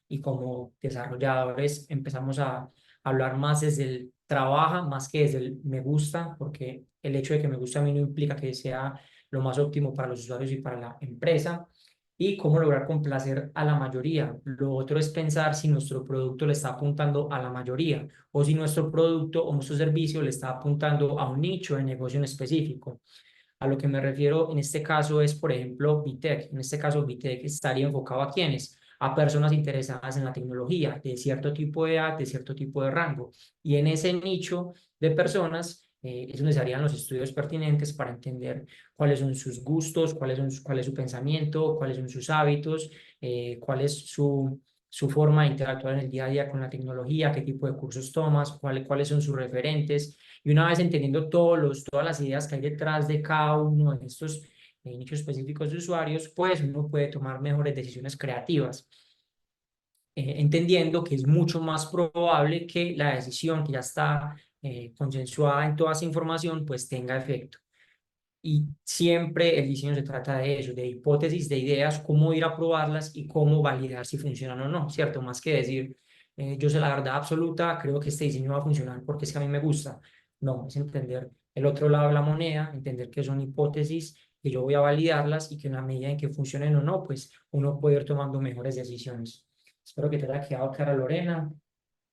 y como desarrolladores empezamos a hablar más desde el trabaja, más que desde el me gusta, porque el hecho de que me guste a mí no implica que sea lo más óptimo para los usuarios y para la empresa. Y cómo lograr complacer a la mayoría. Lo otro es pensar si nuestro producto le está apuntando a la mayoría o si nuestro producto o nuestro servicio le está apuntando a un nicho de negocio en específico. A lo que me refiero en este caso es, por ejemplo, VTech. En este caso, VTech estaría enfocado ¿a quiénes? A personas interesadas en la tecnología, de cierto tipo de edad, de cierto tipo de rango. Y en ese nicho de personas es donde se harían los estudios pertinentes para entender cuáles son sus gustos, cuál es su pensamiento, cuáles son sus hábitos, cuál es su forma de interactuar en el día a día con la tecnología, qué tipo de cursos tomas, cuáles son sus referentes. Y una vez entendiendo todas las ideas que hay detrás de cada uno de estos nichos específicos de usuarios, pues uno puede tomar mejores decisiones creativas, entendiendo que es mucho más probable que la decisión que ya está consensuada en toda esa información, pues tenga efecto. Y siempre el diseño se trata de eso, de hipótesis, de ideas, cómo ir a probarlas y cómo validar si funcionan o no, ¿cierto? Más que decir, yo sé la verdad absoluta, creo que este diseño va a funcionar porque es que a mí me gusta. No, es entender el otro lado de la moneda, entender que son hipótesis, que yo voy a validarlas y que en la medida en que funcionen o no, pues uno puede ir tomando mejores decisiones. Espero que te haya quedado clara, Lorena,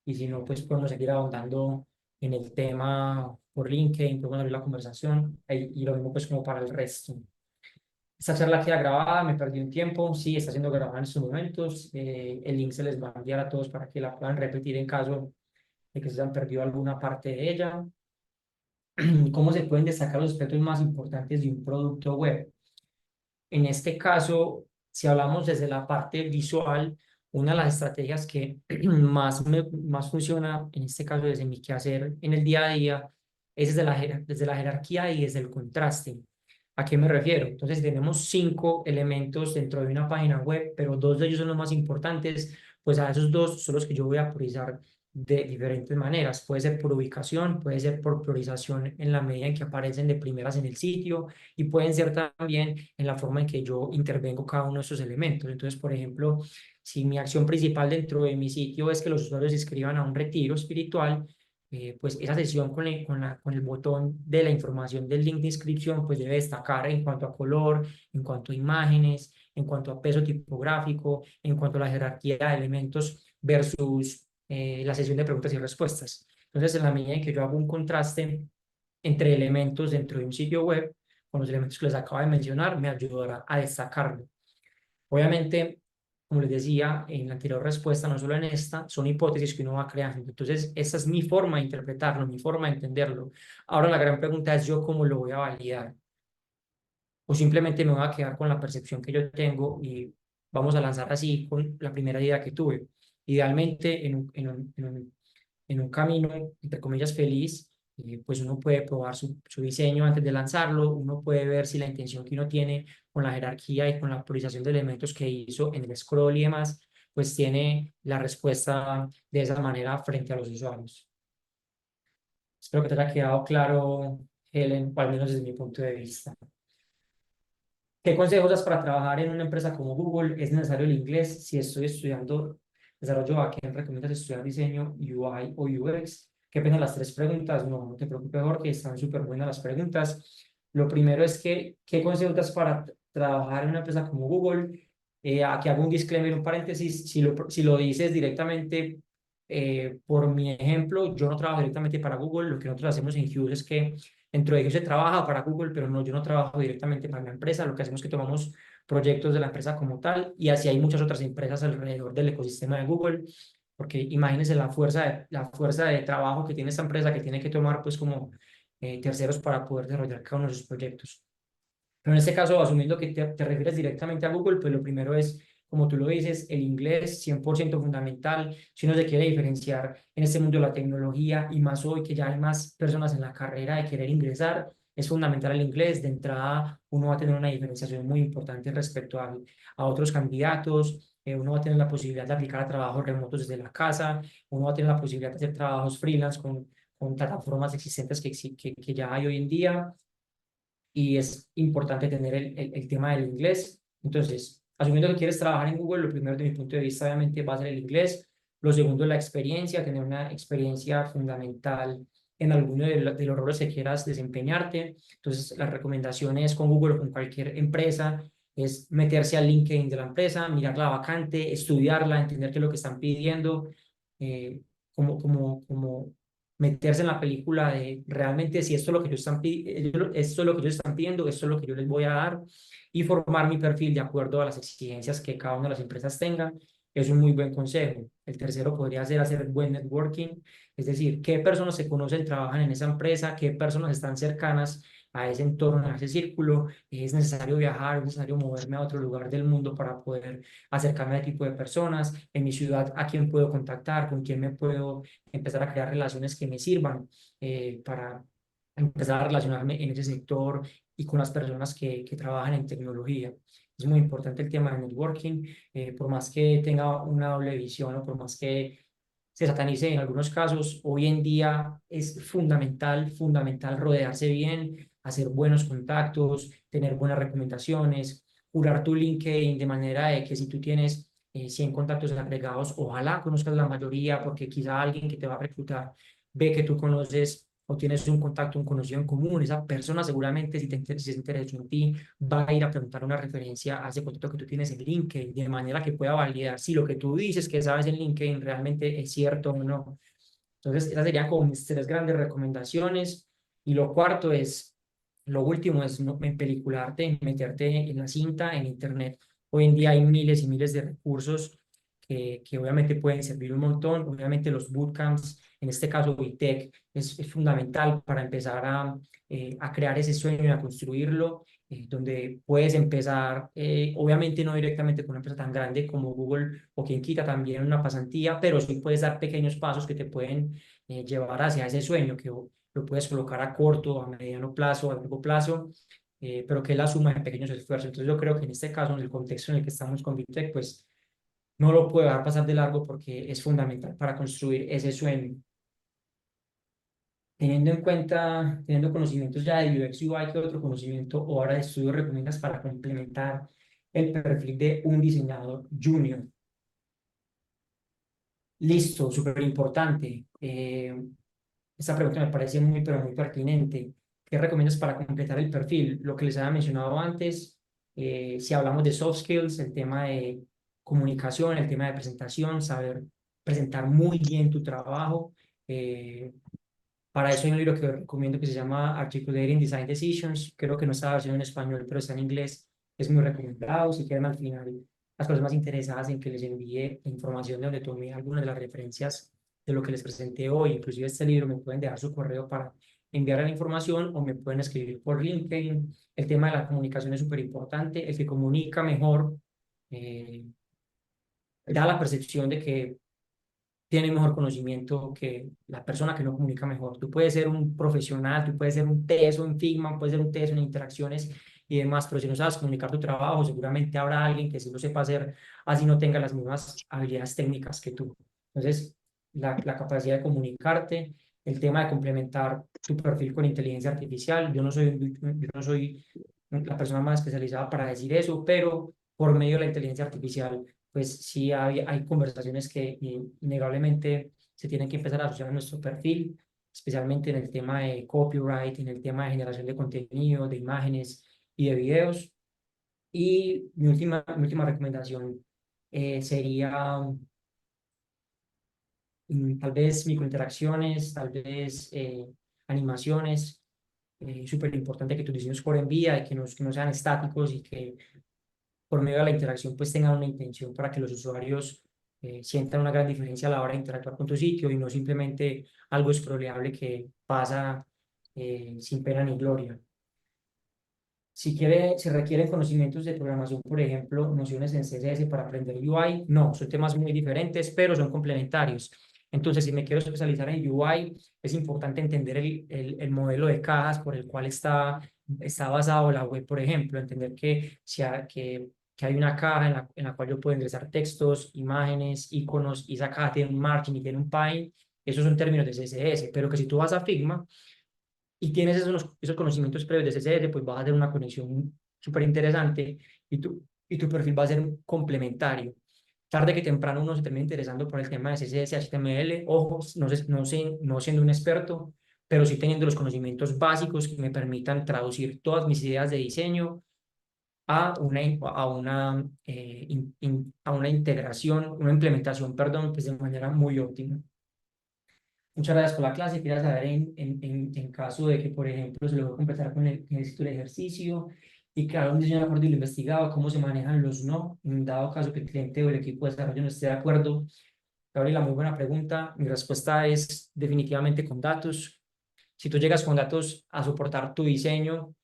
y si no, pues podemos seguir ahondando en el tema por LinkedIn, podemos abrir la conversación, y lo mismo pues como para el resto. Esta charla queda grabada, me perdí un tiempo, sí, está siendo grabada en estos momentos, el link se les va a enviar a todos para que la puedan repetir en caso de que se hayan perdido alguna parte de ella. ¿Cómo se pueden destacar los aspectos más importantes de un producto web? En este caso, si hablamos desde la parte visual, una de las estrategias que más funciona, en este caso desde mi quehacer en el día a día, es desde la jerarquía y desde el contraste. ¿A qué me refiero? Entonces, tenemos 5 elementos dentro de una página web, pero 2 de ellos son los más importantes, pues a esos 2 son los que yo voy a priorizar de diferentes maneras. Puede ser por ubicación, puede ser por priorización en la medida en que aparecen de primeras en el sitio y pueden ser también en la forma en que yo intervengo cada uno de esos elementos. Entonces, por ejemplo, si mi acción principal dentro de mi sitio es que los usuarios se inscriban a un retiro espiritual, pues esa sesión con el botón de la información del link de inscripción pues debe destacar en cuanto a color, en cuanto a imágenes, en cuanto a peso tipográfico, en cuanto a la jerarquía de elementos versus la sesión de preguntas y respuestas. Entonces, en la medida en que yo hago un contraste entre elementos dentro de un sitio web, con los elementos que les acabo de mencionar, me ayudará a destacarlo. Obviamente, como les decía en la anterior respuesta, no solo en esta, son hipótesis que uno va creando. Entonces, esa es mi forma de interpretarlo, mi forma de entenderlo. Ahora la gran pregunta es yo cómo lo voy a validar. O simplemente me voy a quedar con la percepción que yo tengo y vamos a lanzar así con la primera idea que tuve. Idealmente, en un camino, entre comillas, feliz, pues uno puede probar su diseño antes de lanzarlo, uno puede ver si la intención que uno tiene con la jerarquía y con la priorización de elementos que hizo en el scroll y demás, pues tiene la respuesta de esa manera frente a los usuarios. Espero que te haya quedado claro, Helen, o al menos desde mi punto de vista. ¿Qué consejos das para trabajar en una empresa como Google? ¿Es necesario el inglés? Si estoy estudiando desarrollo backend, ¿recomiendas estudiar diseño UI o UX? ¿Qué pena las tres preguntas? No, no te preocupes, Jorge, están súper buenas las preguntas. Lo primero es que, ¿qué consejos das para trabajar en una empresa como Google? Aquí hago un disclaimer, un paréntesis. Si lo dices directamente, por mi ejemplo, yo no trabajo directamente para Google. Lo que nosotros hacemos en Hughes es que dentro de ellos se trabaja para Google, pero no, yo no trabajo directamente para la empresa. Lo que hacemos es que tomamos proyectos de la empresa como tal y así hay muchas otras empresas alrededor del ecosistema de Google, porque imagínense la fuerza de trabajo que tiene esta empresa que tiene que tomar pues como terceros para poder desarrollar cada uno de sus proyectos. Pero en este caso, asumiendo que te refieres directamente a Google, pues lo primero es, como tú lo dices, el inglés 100% fundamental. Si uno se quiere diferenciar en este mundo de la tecnología y más hoy que ya hay más personas en la carrera de querer ingresar, es fundamental el inglés. De entrada, uno va a tener una diferenciación muy importante respecto a otros candidatos. Uno va a tener la posibilidad de aplicar a trabajos remotos desde la casa. Uno va a tener la posibilidad de hacer trabajos freelance con plataformas existentes que ya hay hoy en día y es importante tener el tema del inglés. Entonces, asumiendo que quieres trabajar en Google, lo primero de mi punto de vista obviamente va a ser el inglés. Lo segundo, la experiencia, tener una experiencia fundamental en alguno de los roles que quieras desempeñarte. Entonces, las recomendaciones con Google o con cualquier empresa es meterse al LinkedIn de la empresa, mirar la vacante, estudiarla, entender qué es lo que están pidiendo, eh, como meterse en la película de realmente si esto es lo que esto es lo que ellos están pidiendo, esto es lo que yo les voy a dar y formar mi perfil de acuerdo a las exigencias que cada una de las empresas tengan. Es un muy buen consejo. El tercero podría ser hacer buen networking, es decir, qué personas se conocen, trabajan en esa empresa, qué personas están cercanas a ese entorno, a ese círculo. Es necesario viajar, es necesario moverme a otro lugar del mundo para poder acercarme a ese tipo de personas. En mi ciudad, ¿a quién puedo contactar? ¿Con quién me puedo empezar a crear relaciones que me sirvan para empezar a relacionarme en ese sector y con las personas que trabajan en tecnología? Es muy importante el tema de networking, por más que tenga una doble visión o por más que se satanice en algunos casos, hoy en día es fundamental rodearse bien, hacer buenos contactos, tener buenas recomendaciones, curar tu LinkedIn de manera de que si tú tienes 100 contactos agregados, ojalá conozcas la mayoría, porque quizá alguien que te va a reclutar ve que tú conoces o tienes un contacto, un conocido en común, esa persona seguramente si se interesó en ti, va a ir a preguntar una referencia a ese contacto que tú tienes en LinkedIn, de manera que pueda validar si lo que tú dices que sabes en LinkedIn realmente es cierto o no. Entonces, esas serían como mis tres grandes recomendaciones. Y lo cuarto es, lo último es en pelicularte, en meterte en la cinta, en Internet. Hoy en día hay miles y miles de recursos que obviamente pueden servir un montón. Obviamente los bootcamps, en este caso WITEC, es fundamental para empezar a crear ese sueño y a construirlo, donde puedes empezar, obviamente no directamente con una empresa tan grande como Google o quien quita también una pasantía, pero sí puedes dar pequeños pasos que te pueden llevar hacia ese sueño, que lo puedes colocar a corto, a mediano plazo, a largo plazo, pero que es la suma de pequeños esfuerzos. Entonces yo creo que en este caso, en el contexto en el que estamos con Vitec, pues no lo puedo dejar pasar de largo porque es fundamental para construir ese sueño. Teniendo en cuenta, teniendo conocimientos ya de UX UI, ¿qué otro conocimiento o hora de estudio recomiendas para complementar el perfil de un diseñador junior? Listo, súper importante. Esta pregunta me parece muy, pero muy pertinente. ¿Qué recomiendas para completar el perfil? Lo que les había mencionado antes, si hablamos de soft skills, el tema de comunicación, el tema de presentación, saber presentar muy bien tu trabajo. Para eso hay un libro que recomiendo que se llama Articulating Design Decisions. Creo que no está la versión en español, pero está en inglés. Es muy recomendado. Si quieren, al final, las personas más interesadas en que les envíe información de donde tomé algunas de las referencias de lo que les presenté hoy, inclusive este libro, me pueden dejar su correo para enviar la información o me pueden escribir por LinkedIn. El tema de la comunicación es súper importante. El que comunica mejor eh, da la percepción de que tiene mejor conocimiento que la persona que no comunica mejor. Tú puedes ser un profesional, tú puedes ser un teso en Figma, puedes ser un teso en interacciones y demás, pero si no sabes comunicar tu trabajo, seguramente habrá alguien que sí lo sepa hacer, así no tenga las mismas habilidades técnicas que tú. Entonces, la capacidad de comunicarte, el tema de complementar tu perfil con inteligencia artificial. Yo no soy la persona más especializada para decir eso, pero por medio de la inteligencia artificial pues sí hay conversaciones que innegablemente se tienen que empezar a asociar a nuestro perfil, especialmente en el tema de copyright, en el tema de generación de contenido, de imágenes y de videos. Y mi última recomendación sería tal vez microinteracciones, tal vez animaciones. Súper importante que tus diseños corren vía y que no sean estáticos y que por medio de la interacción pues tengan una intención para que los usuarios sientan una gran diferencia a la hora de interactuar con tu sitio y no simplemente algo scrolleable que pasa sin pena ni gloria. Si requieren conocimientos de programación, por ejemplo, nociones en CSS para aprender UI, no, son temas muy diferentes, pero son complementarios. Entonces, si me quiero especializar en UI, es importante entender el modelo de cajas por el cual está basado la web, por ejemplo, entender que hay una caja en la cual yo puedo ingresar textos, imágenes, iconos, y esa caja tiene un margin y tiene un pine. Esos son términos de CSS, pero que si tú vas a Figma, y tienes esos conocimientos previos de CSS, pues vas a hacer una conexión súper interesante y tu perfil va a ser complementario. Tarde que temprano uno se termina interesando por el tema de CSS, HTML, ojo, no siendo un experto, pero sí teniendo los conocimientos básicos que me permitan traducir todas mis ideas de diseño a una integración, una implementación, perdón, pues de manera muy óptima. Muchas gracias por la clase. Quería saber en caso de que, por ejemplo, se logró completar con el éxito el ejercicio y crear un diseño de acuerdo y lo investigado, cómo se manejan los no, en dado caso que el cliente o el equipo de desarrollo no esté de acuerdo. Gabriela, muy buena pregunta. Mi respuesta es definitivamente con datos. Si tú llegas con datos a soportar tu diseño,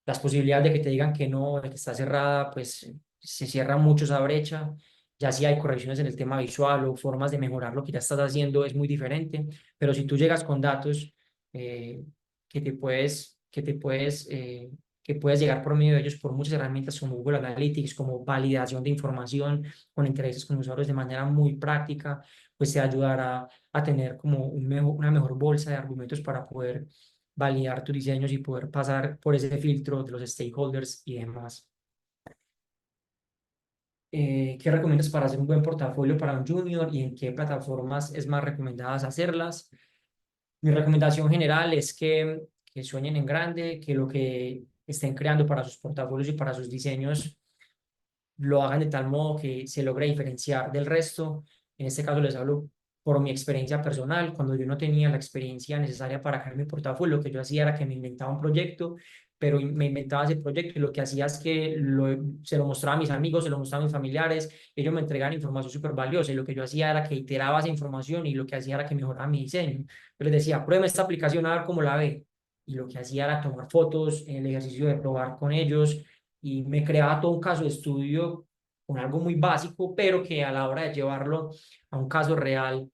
las posibilidades de que te digan que no, de que está cerrada, pues se cierra mucho esa brecha. Ya si hay correcciones en el tema visual o formas de mejorar lo que ya estás haciendo es muy diferente, pero si tú llegas con datos eh, que puedes llegar por medio de ellos por muchas herramientas como Google Analytics, como validación de información con intereses con usuarios de manera muy práctica, pues te ayudará a tener como una mejor bolsa de argumentos para poder validar tus diseños y poder pasar por ese filtro de los stakeholders y demás. ¿Qué recomiendas para hacer un buen portafolio para un junior y en qué plataformas es más recomendadas hacerlas? Mi recomendación general es que sueñen en grande, que lo que estén creando para sus portafolios y para sus diseños lo hagan de tal modo que se logre diferenciar del resto. En este caso les hablo por mi experiencia personal. Cuando yo no tenía la experiencia necesaria para crear mi portafolio, lo que yo hacía era que me inventaba un proyecto, pero me inventaba ese proyecto y lo que hacía es que se lo mostraba a mis amigos, se lo mostraba a mis familiares, ellos me entregaban información súper valiosa y lo que yo hacía era que iteraba esa información y lo que hacía era que mejoraba mi diseño. Yo les decía, prueben esta aplicación a ver cómo la ve. Y lo que hacía era tomar fotos, el ejercicio de probar con ellos, y me creaba todo un caso de estudio con algo muy básico, pero que a la hora de llevarlo a un caso real,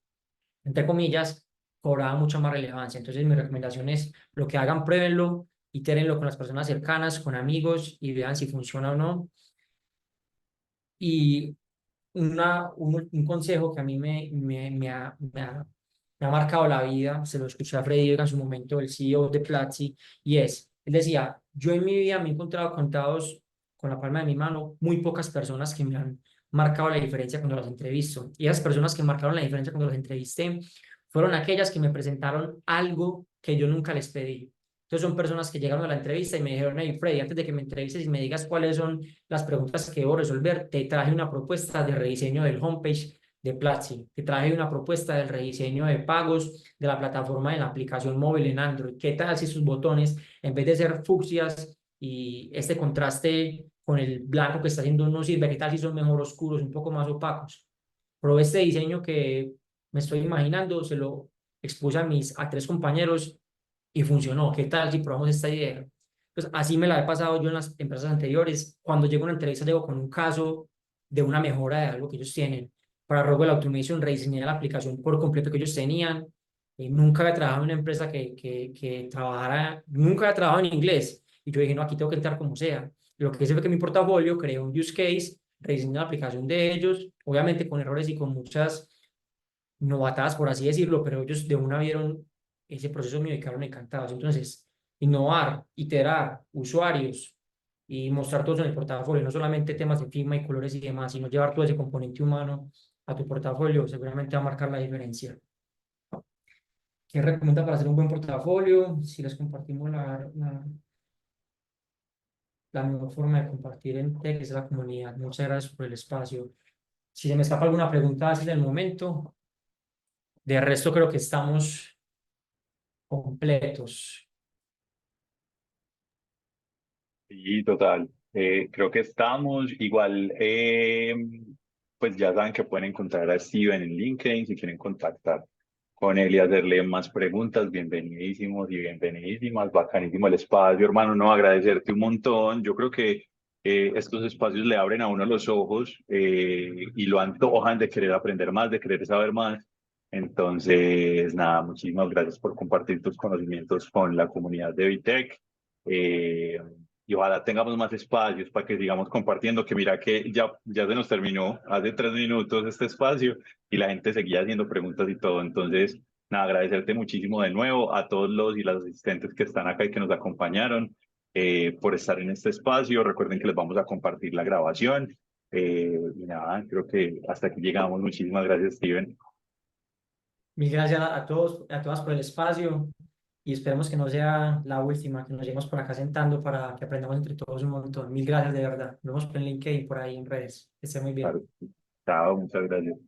entre comillas, cobraba mucha más relevancia. Entonces mi recomendación es lo que hagan, pruébenlo, itérenlo con las personas cercanas, con amigos y vean si funciona o no. Y un consejo que a mí me ha marcado la vida, se lo escuché a Freddy Vega en su momento, el CEO de Platzi, y él decía, yo en mi vida me he encontrado contados con la palma de mi mano muy pocas personas que me han marcado la diferencia cuando las entrevisto. Y esas personas que marcaron la diferencia cuando las entrevisté fueron aquellas que me presentaron algo que yo nunca les pedí. Entonces son personas que llegaron a la entrevista y me dijeron, hey Freddy, antes de que me entrevistes y me digas cuáles son las preguntas que debo resolver, te traje una propuesta de rediseño del homepage de Platzi, te traje una propuesta del rediseño de pagos de la plataforma de la aplicación móvil en Android. ¿Qué tal si sus botones, en vez de ser fucsias y este contraste con el blanco que está haciendo no sirve, qué tal si son mejor oscuros, un poco más opacos? Probé este diseño que me estoy imaginando, se lo expuse a 3 compañeros y funcionó. ¿Qué tal si probamos esta idea? Pues así me la he pasado yo en las empresas anteriores. Cuando llego a una entrevista, llego con un caso de una mejora de algo que ellos tienen. Para Rockwell Automation rediseñé la aplicación por completo que ellos tenían. Nunca había trabajado en una empresa que trabajara, nunca había trabajado en inglés. Y yo dije, no, aquí tengo que entrar como sea. Lo que hice fue que mi portafolio creé un use case, rediseñé la aplicación de ellos, obviamente con errores y con muchas novatadas, por así decirlo, pero ellos de una vieron ese proceso mío y quedaron encantados. Entonces, innovar, iterar, usuarios y mostrar todo eso en el portafolio, no solamente temas de firma y colores y demás, sino llevar todo ese componente humano a tu portafolio, seguramente va a marcar la diferencia. ¿Qué recomienda para hacer un buen portafolio? Si les compartimos la mejor forma de compartir en Tech es la comunidad. Muchas gracias por el espacio. Si se me escapa alguna pregunta, así del momento. De resto, creo que estamos completos. Sí, total. Creo que estamos igual. Pues ya saben que pueden encontrar a Steven en LinkedIn si quieren contactar con él y hacerle más preguntas. Bienvenidísimos y bienvenidísimas. Bacanísimo el espacio, hermano. No, agradecerte un montón. Yo creo que estos espacios le abren a uno los ojos y lo antojan de querer aprender más, de querer saber más. Entonces, nada, muchísimas gracias por compartir tus conocimientos con la comunidad de Vitec. Eh, y ojalá tengamos más espacios para que sigamos compartiendo, que mira que ya se nos terminó hace 3 minutos este espacio y la gente seguía haciendo preguntas y todo. Entonces, nada, agradecerte muchísimo de nuevo a todos los y las asistentes que están acá y que nos acompañaron por estar en este espacio. Recuerden que les vamos a compartir la grabación. Y nada, creo que hasta aquí llegamos. Muchísimas gracias, Steven. Mil gracias a todos, a todas por el espacio y esperemos que no sea la última, que nos lleguemos por acá sentando para que aprendamos entre todos un montón. Mil gracias de verdad. Nos vemos en LinkedIn por ahí en redes. Que esté muy bien. Claro. Chao, muchas gracias.